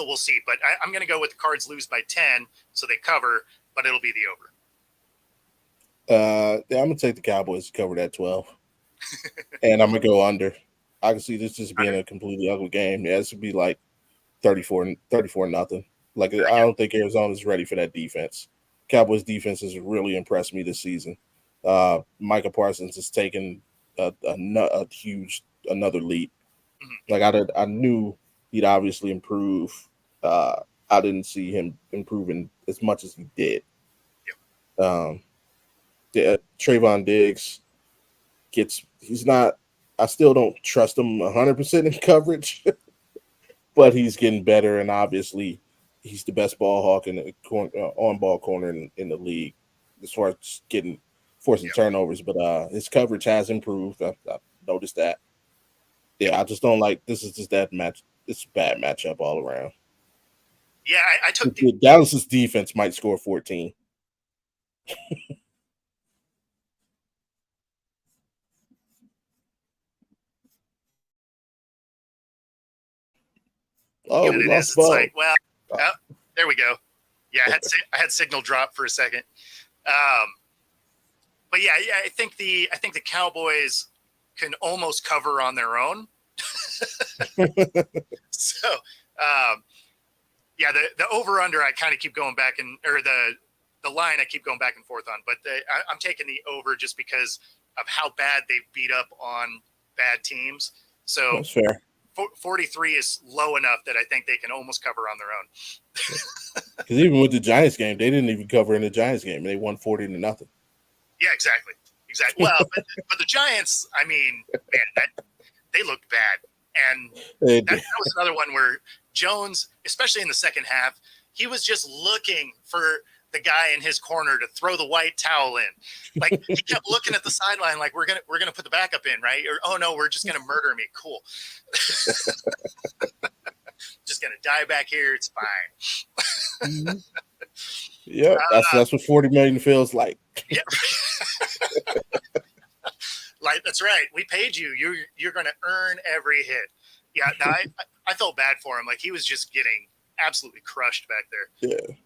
we'll see. But I'm going to go with the Cards lose by 10, so they cover, but it'll be the over. I'm going to take the Cowboys to cover that 12. And I'm going to go under. I can see this just being a completely ugly game. Yeah, this would be like 34 nothing. Like I don't think Arizona's ready for that defense. Cowboys defense has really impressed me this season. Micah Parsons has taken a huge another leap. Like I knew he'd obviously improve. I didn't see him improving as much as he did. Trayvon Diggs he's not. I still don't trust him 100% in coverage, but he's getting better, and obviously he's the best ball hawk in the on-ball corner in the league as far as forcing turnovers. But his coverage has improved. I noticed that. Yeah, I just don't like this. Is just that match. It's a bad matchup all around. Yeah, I took Dallas's defense might score 14. Oh, we lost It's like, well, there we go. Yeah, I had signal drop for a second. But yeah, I think the Cowboys can almost cover on their own. So, yeah, the over under I kind of keep going back or the line I keep going back and forth on, but I'm taking the over just because of how bad they've beat up on bad teams. So that's fair. 43 is low enough that I think they can almost cover on their own. Because even with the Giants game, they didn't even cover in the Giants game. They won 40-0. Yeah, exactly. Well, but the Giants, I mean, man, they looked bad. And that was another one where Jones, especially in the second half, he was just looking for the guy in his corner to throw the white towel in. Like he kept looking at the sideline like we're gonna put the backup in, right? Or oh no, we're just gonna murder me. Cool. Just gonna die back here. It's fine. Yeah, that's what 40 million feels like. Yeah. Like that's right. We paid you. You're gonna earn every hit. Yeah. No, I felt bad for him. Like he was just getting absolutely crushed back there. Yeah.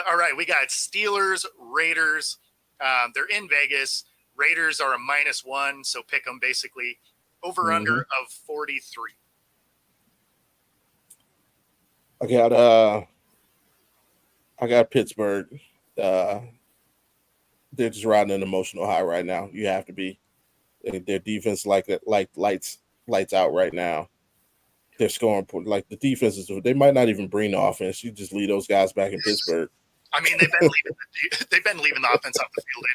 All right, we got Steelers, Raiders. They're in Vegas. Raiders are a -1, so pick them basically. Over under of 43. I got Pittsburgh. They're just riding an emotional high right now. You have to be. Their defense like lights out right now. They're scoring like the defense is. They might not even bring the offense. You just leave those guys back in Pittsburgh. I mean, they've been leaving the offense off the field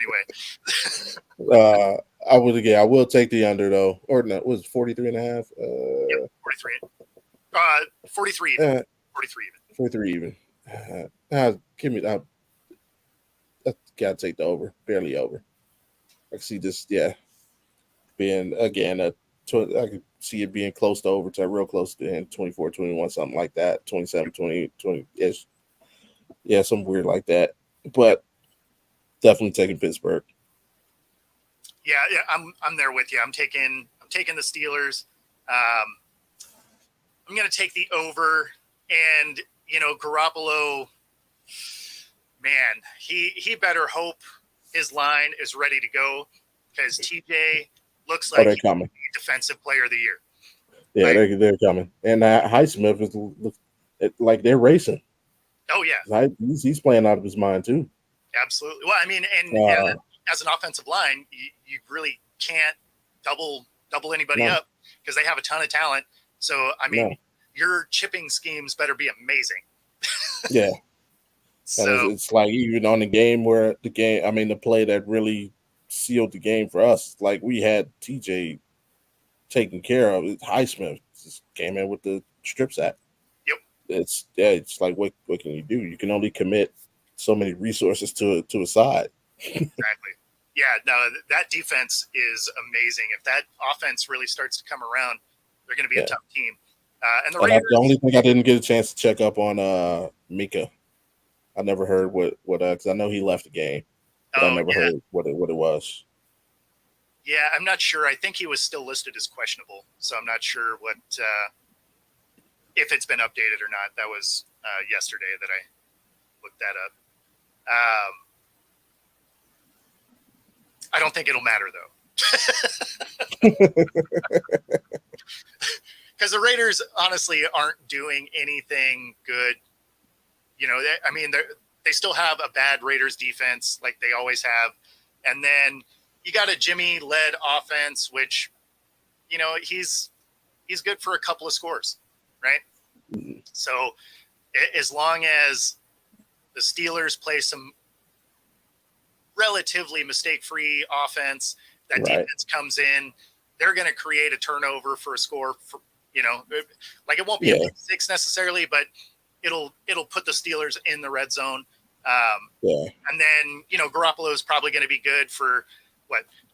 anyway. I will take the under though. Or no, it was 43 and a half. Yep, 43. 43 even. 43 even. 43 even. Give me that. I gotta take the over, barely over. I see this, being again I could see it being close to overtime, real close to 24-21, something like that, 27-20 ish. Yeah, something weird like that. But definitely taking Pittsburgh. Yeah, I'm there with you. I'm taking the Steelers. I'm going to take the over, and Garoppolo, man, he better hope his line is ready to go, because TJ looks like they're coming. Defensive Player of the Year. Yeah, like, they're coming, and Highsmith is like they're racing. Oh yeah, he's playing out of his mind too. Absolutely. Well, I mean, and as an offensive line, you really can't double anybody up, because they have a ton of talent. So I mean, your chipping schemes better be amazing. Yeah. So it's like even on the play that really sealed the game for us, like we had TJ taken care of. Highsmith just came in with the strip sack. Yep. It's like what can you do? You can only commit so many resources to a side. Exactly. Yeah, no, that defense is amazing. If that offense really starts to come around, they're going to be a tough team. And the Raiders. The only thing I didn't get a chance to check up on Mika. I never heard what because I know he left the game, but I never heard what it was. Yeah, I'm not sure. I think he was still listed as questionable, so I'm not sure what if it's been updated or not. That was yesterday that I looked that up. I don't think it'll matter though, because the Raiders honestly aren't doing anything good. They still have a bad Raiders defense, like they always have. And then you got a Jimmy-led offense, which, he's good for a couple of scores, right? Mm-hmm. So as long as the Steelers play some relatively mistake-free offense, that defense comes in, they're going to create a turnover for a score. Like it won't be a pick six necessarily, but it'll put the Steelers in the red zone. And then, Garoppolo is probably going to be good for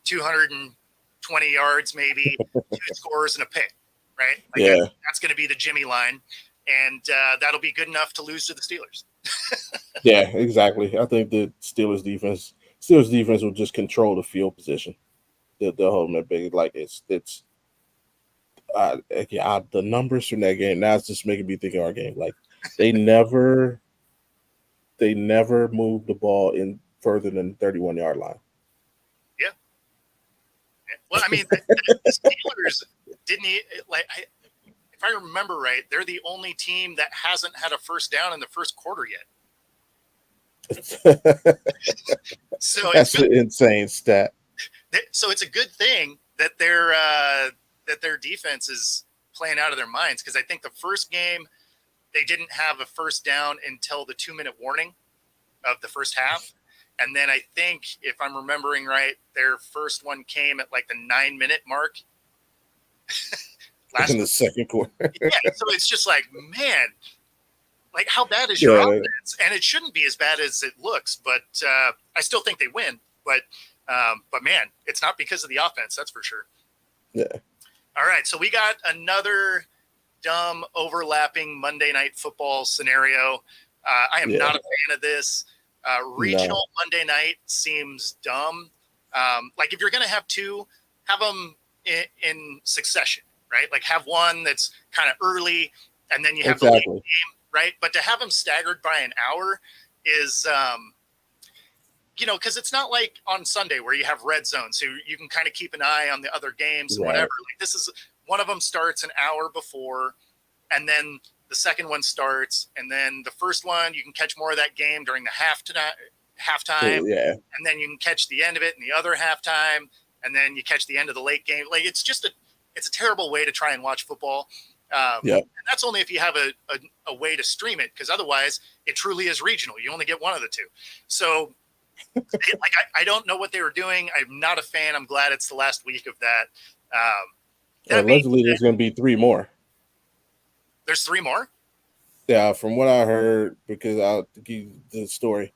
220 yards, maybe 2 scores and a pick, right? That's going to be the Jimmy line. And that'll be good enough to lose to the Steelers. Yeah, exactly. I think the Steelers defense will just control the field position. They'll hold them big. Like the numbers from that game, now it's just making me think of our game. Like they never moved the ball in further than 31-yard line. Yeah. Well, I mean, the Steelers didn't if I remember right, they're the only team that hasn't had a first down in the first quarter yet. So that's an insane stat. So it's a good thing that their defense is playing out of their minds, because I think the first game they didn't have a first down until the 2-minute warning of the first half. And then I think, if I'm remembering right, their first one came at like the 9-minute mark. In the second quarter. Yeah, so it's just like, man, like how bad is your offense? And it shouldn't be as bad as it looks, but I still think they win. But man, it's not because of the offense, that's for sure. Yeah. All right, so we got another dumb overlapping Monday Night Football scenario. I am not a fan of this. Regional Monday night seems dumb. Like if you're going to have two, have them in succession, right? Like have one that's kind of early, and then you have the late game, right? But to have them staggered by an hour is, because it's not like on Sunday where you have red zone, so you can kind of keep an eye on the other games and whatever. Like this is, one of them starts an hour before, and then the second one starts, and then the first one you can catch more of that game during the halftime, and then you can catch the end of it in the other halftime. and then you catch the end of the late game. Like it's a terrible way to try and watch football. Yeah. And that's only if you have a way to stream it, because otherwise it truly is regional. You only get one of the two. So I don't know what they were doing. I'm not a fan. I'm glad it's the last week of that. Allegedly, there's going to be 3 more. There's 3 more? Yeah, from what I heard, because I'll give you the story.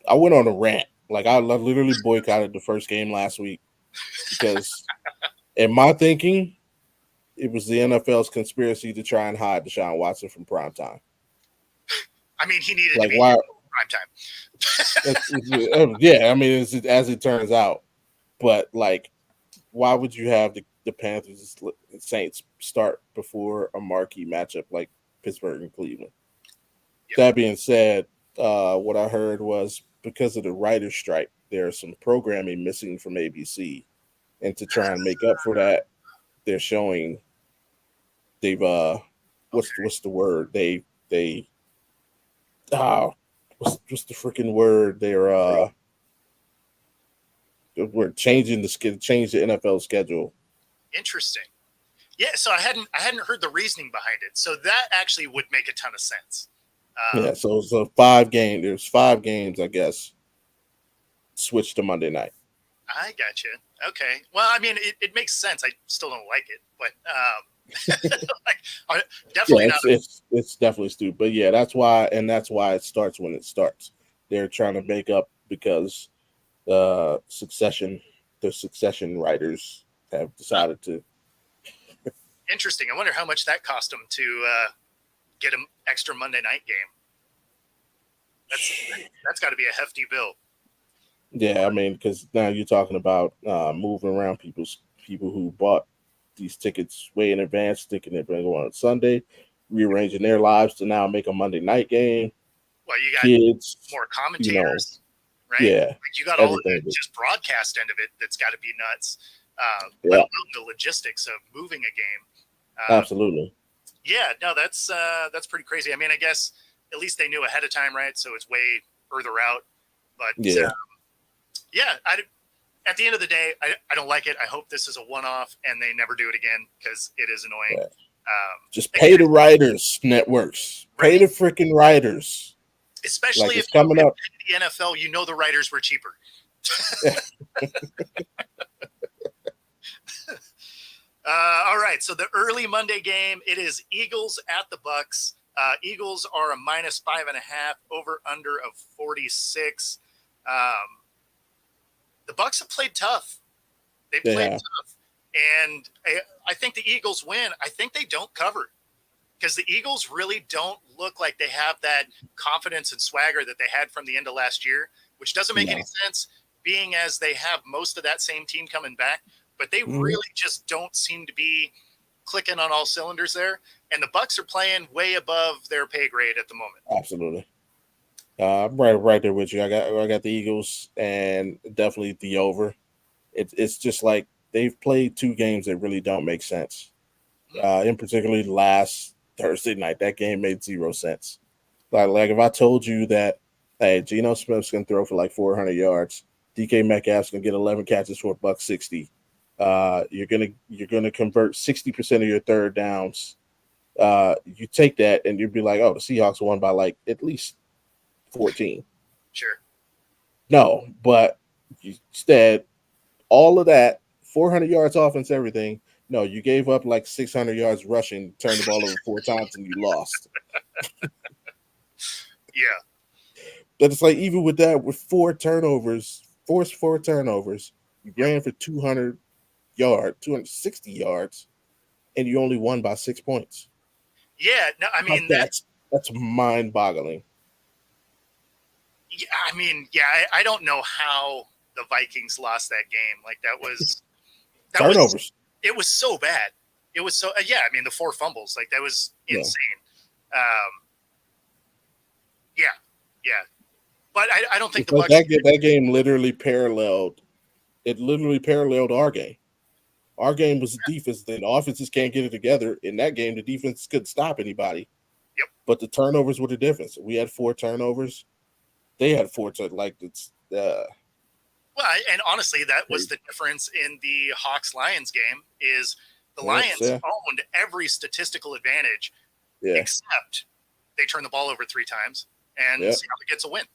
I went on a rant. Like, I literally boycotted the first game last week because, in my thinking, it was the NFL's conspiracy to try and hide Deshaun Watson from primetime. I mean, he needed like, to be why, primetime. Yeah, I mean, as it turns out. But, like, why would you have the Panthers and Saints start before a marquee matchup like Pittsburgh and Cleveland? Yep. That being said, what I heard was because of the writer's strike, there's some programming missing from ABC. And to try and make up for that, they're showing what's the word? What's the freaking word? We're changing the NFL schedule. Interesting. Yeah, so I hadn't heard the reasoning behind it. So that actually would make a ton of sense. Yeah, so 5 games. There's 5 games, I guess. Switched to Monday night. I gotcha. Okay. Well, I mean, it makes sense. I still don't like it, but definitely not. It's definitely stupid. But yeah, that's why it starts when it starts. They're trying to make up because the succession writers have decided to. Interesting. I wonder how much that cost them to get an extra Monday night game. That's got to be a hefty bill. Yeah, I mean, because now you're talking about moving around people who bought these tickets way in advance, thinking they're going to go on Sunday, rearranging their lives to now make a Monday night game. Well, you got kids, more commentators, right? Yeah, like you got all of the just broadcast end of it. That's got to be nuts. Let alone the logistics of moving a game. Absolutely. Yeah, no, that's pretty crazy. I mean, I guess at least they knew ahead of time, right? So it's way further out. But at the end of the day, I don't like it. I hope this is a one-off and they never do it again because it is annoying. Yeah. Just pay the writers, networks. Right? Pay the freaking writers. Especially like if coming up the NFL, the writers were cheaper. All right, so the early Monday game, it is Eagles at the Bucks. Eagles are a -5.5, over under of 46. The Bucks have played tough. They played tough. And I think the Eagles win. I think they don't cover because the Eagles really don't look like they have that confidence and swagger that they had from the end of last year, which doesn't make any sense being as they have most of that same team coming back. But they really just don't seem to be clicking on all cylinders there. And the Bucks are playing way above their pay grade at the moment. Absolutely. I'm right there with you. I got the Eagles and definitely the over. It's just like they've played 2 games that really don't make sense. In particular, last Thursday night, that game made 0 sense. Like if I told you that, hey, Geno Smith's gonna throw for like 400 yards, DK Metcalf's gonna get 11 catches for $160. You're gonna convert 60% of your third downs. You take that and you'd be like, oh, the Seahawks won by like at least 14. Sure. No, but instead, all of that, 400 yards offense, everything. No, you gave up like 600 yards rushing, turned the ball over 4 times, and you lost. Yeah. But it's like even with that, with 4 turnovers, forced 4 turnovers, you ran for 200 yards, 260 yards, and you only won by 6 points. Yeah, no, I mean that's mind-boggling. Yeah, I mean, I don't know how the Vikings lost that game. Like that was turnovers. It was so bad. It was so I mean, the 4 fumbles, like that was insane. Yeah. But I don't think the Bucks that game literally paralleled. It literally paralleled our game. Our game was the defense. The offenses can't get it together. In that game, the defense couldn't stop anybody. Yep. But the turnovers were the difference. We had 4 turnovers. They had 4 turnovers. Like it's. Well, Well, and honestly, that was the difference in the Hawks-Lions game is the Lions owned every statistical advantage except they turned the ball over 3 times and Seattle gets a win.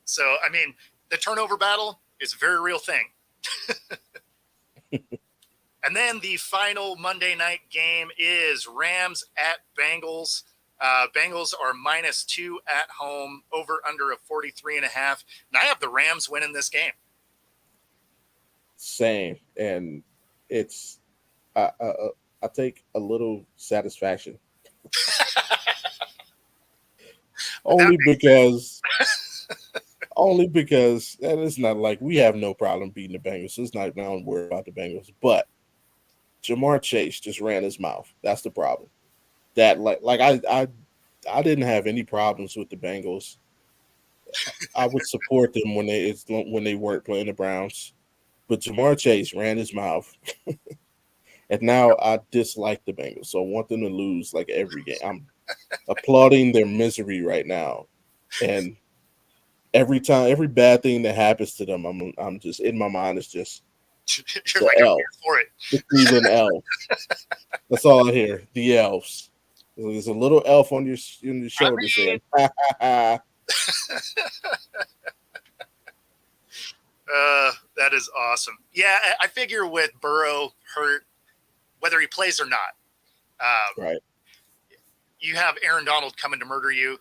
So, I mean, the turnover battle is a very real thing. And then the final Monday night game is Rams at Bengals. Bengals are -2 at home, over under a 43.5. And I have the Rams winning this game. Same. And it's, I take a little satisfaction. Only because and it's not like we have no problem beating the Bengals. So it's not, I don't worry about the Bengals. But Jamar Chase just ran his mouth. That's the problem. That I didn't have any problems with the Bengals. I would support them when they weren't playing the Browns. But Jamar Chase ran his mouth. And now I dislike the Bengals. So I want them to lose like every game. I'm applauding their misery right now. And every bad thing that happens to them, I'm just, in my mind, it's just You're like, I'm here for it. The Cleveland Elves. That's all I hear. The Elves. There's a little elf on your shoulder saying, ha, ha, ha. That is awesome. Yeah, I figure with Burrow hurt, whether he plays or not, right? You have Aaron Donald coming to murder you.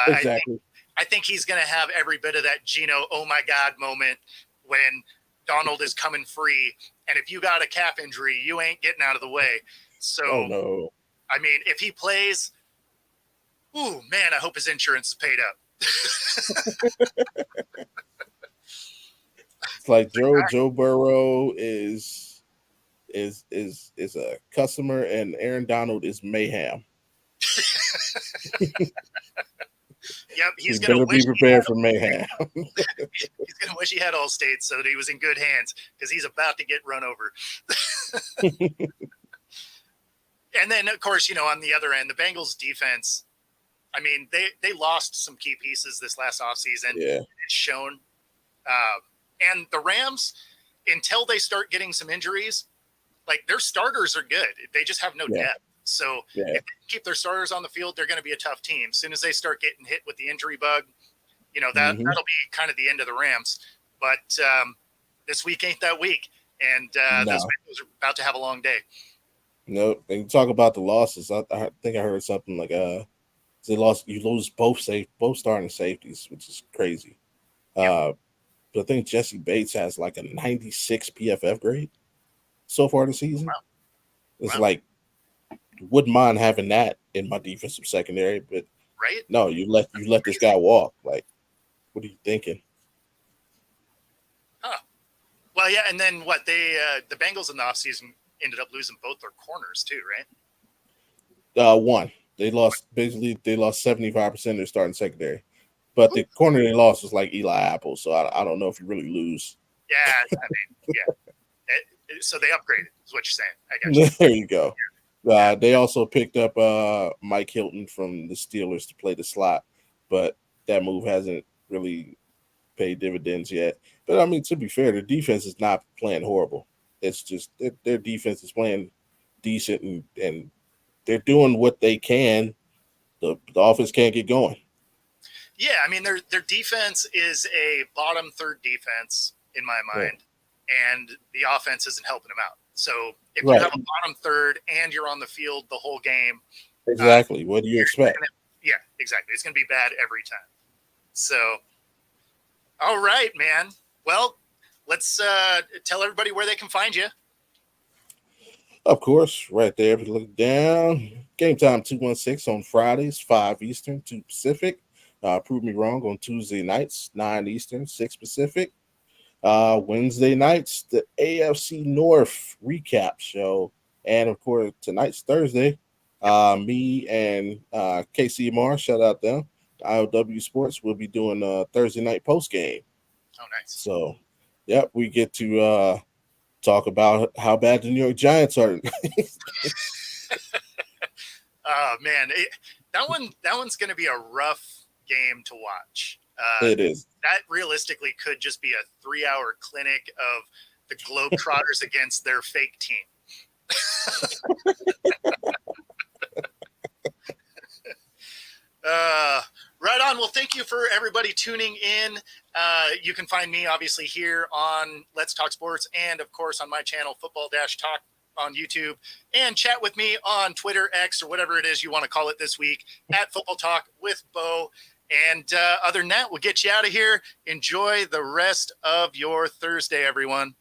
Exactly. I think he's going to have every bit of that Geno, oh my God moment when Donald is coming free. And if you got a calf injury, you ain't getting out of the way. So, oh, no. I mean, if he plays, ooh, man, I hope his insurance is paid up. It's like Joe Burrow is a customer and Aaron Donald is mayhem. Yep, he's going to be prepared for mayhem. He's going to wish he had Allstate so that he was in good hands because he's about to get run over. And then, of course, on the other end, the Bengals defense, I mean, they lost some key pieces this last offseason. Yeah. It's shown. And the Rams, until they start getting some injuries, like their starters are good. They just have no depth. So if they keep their starters on the field, they're going to be a tough team. As soon as they start getting hit with the injury bug, that'll be kind of the end of the Rams. But this week ain't that week. And those Bengals are about to have a long day. No, and you talk about the losses. I think I heard something like you lose both starting safeties, which is crazy. But I think Jesse Bates has like a 96 PFF grade so far this season. Wow. It's like, wouldn't mind having that in my defensive secondary, but no, you let this guy walk. Like, what are you thinking? Huh. Well, yeah, and then what the Bengals in the offseason ended up losing both their corners too, right? One. They lost 75% of their starting secondary. But the corner they lost was like Eli Apple, so I don't know if you really lose. Yeah, I mean, yeah. So they upgraded, is what you're saying. I got you. There you go. They also picked up Mike Hilton from the Steelers to play the slot, but that move hasn't really paid dividends yet. But I mean, to be fair, the defense is not playing horrible. It's just their defense is playing decent, and they're doing what they can. The offense can't get going. Yeah, I mean, their defense is a bottom third defense in my mind, and the offense isn't helping them out. So if you have a bottom third and you're on the field the whole game, exactly, what do you expect? Yeah, exactly. It's going to be bad every time. So, all right, man. Well, let's tell everybody where they can find you. Of course, right there. If you look down, Game Time 216 on Fridays, 5 Eastern, 2 Pacific. Prove me wrong on Tuesday nights, 9 Eastern, 6 Pacific. Wednesday nights, the AFC North recap show. And of course, tonight's Thursday. Me and KCMR, shout out them, IOW Sports, will be doing a Thursday night post game. Oh, nice. So, yep, we get to talk about how bad the New York Giants are. Oh man, that one's going to be a rough game to watch. It is. That realistically could just be a 3-hour clinic of the Globetrotters against their fake team. Right on. Well, thank you for everybody tuning in. You can find me obviously here on Let's Talk Sports and of course on my channel Football-Talk on YouTube, and chat with me on Twitter, X, or whatever it is you want to call it this week at Football Talk with Bo. And other than that, we'll get you out of here. Enjoy the rest of your Thursday, everyone.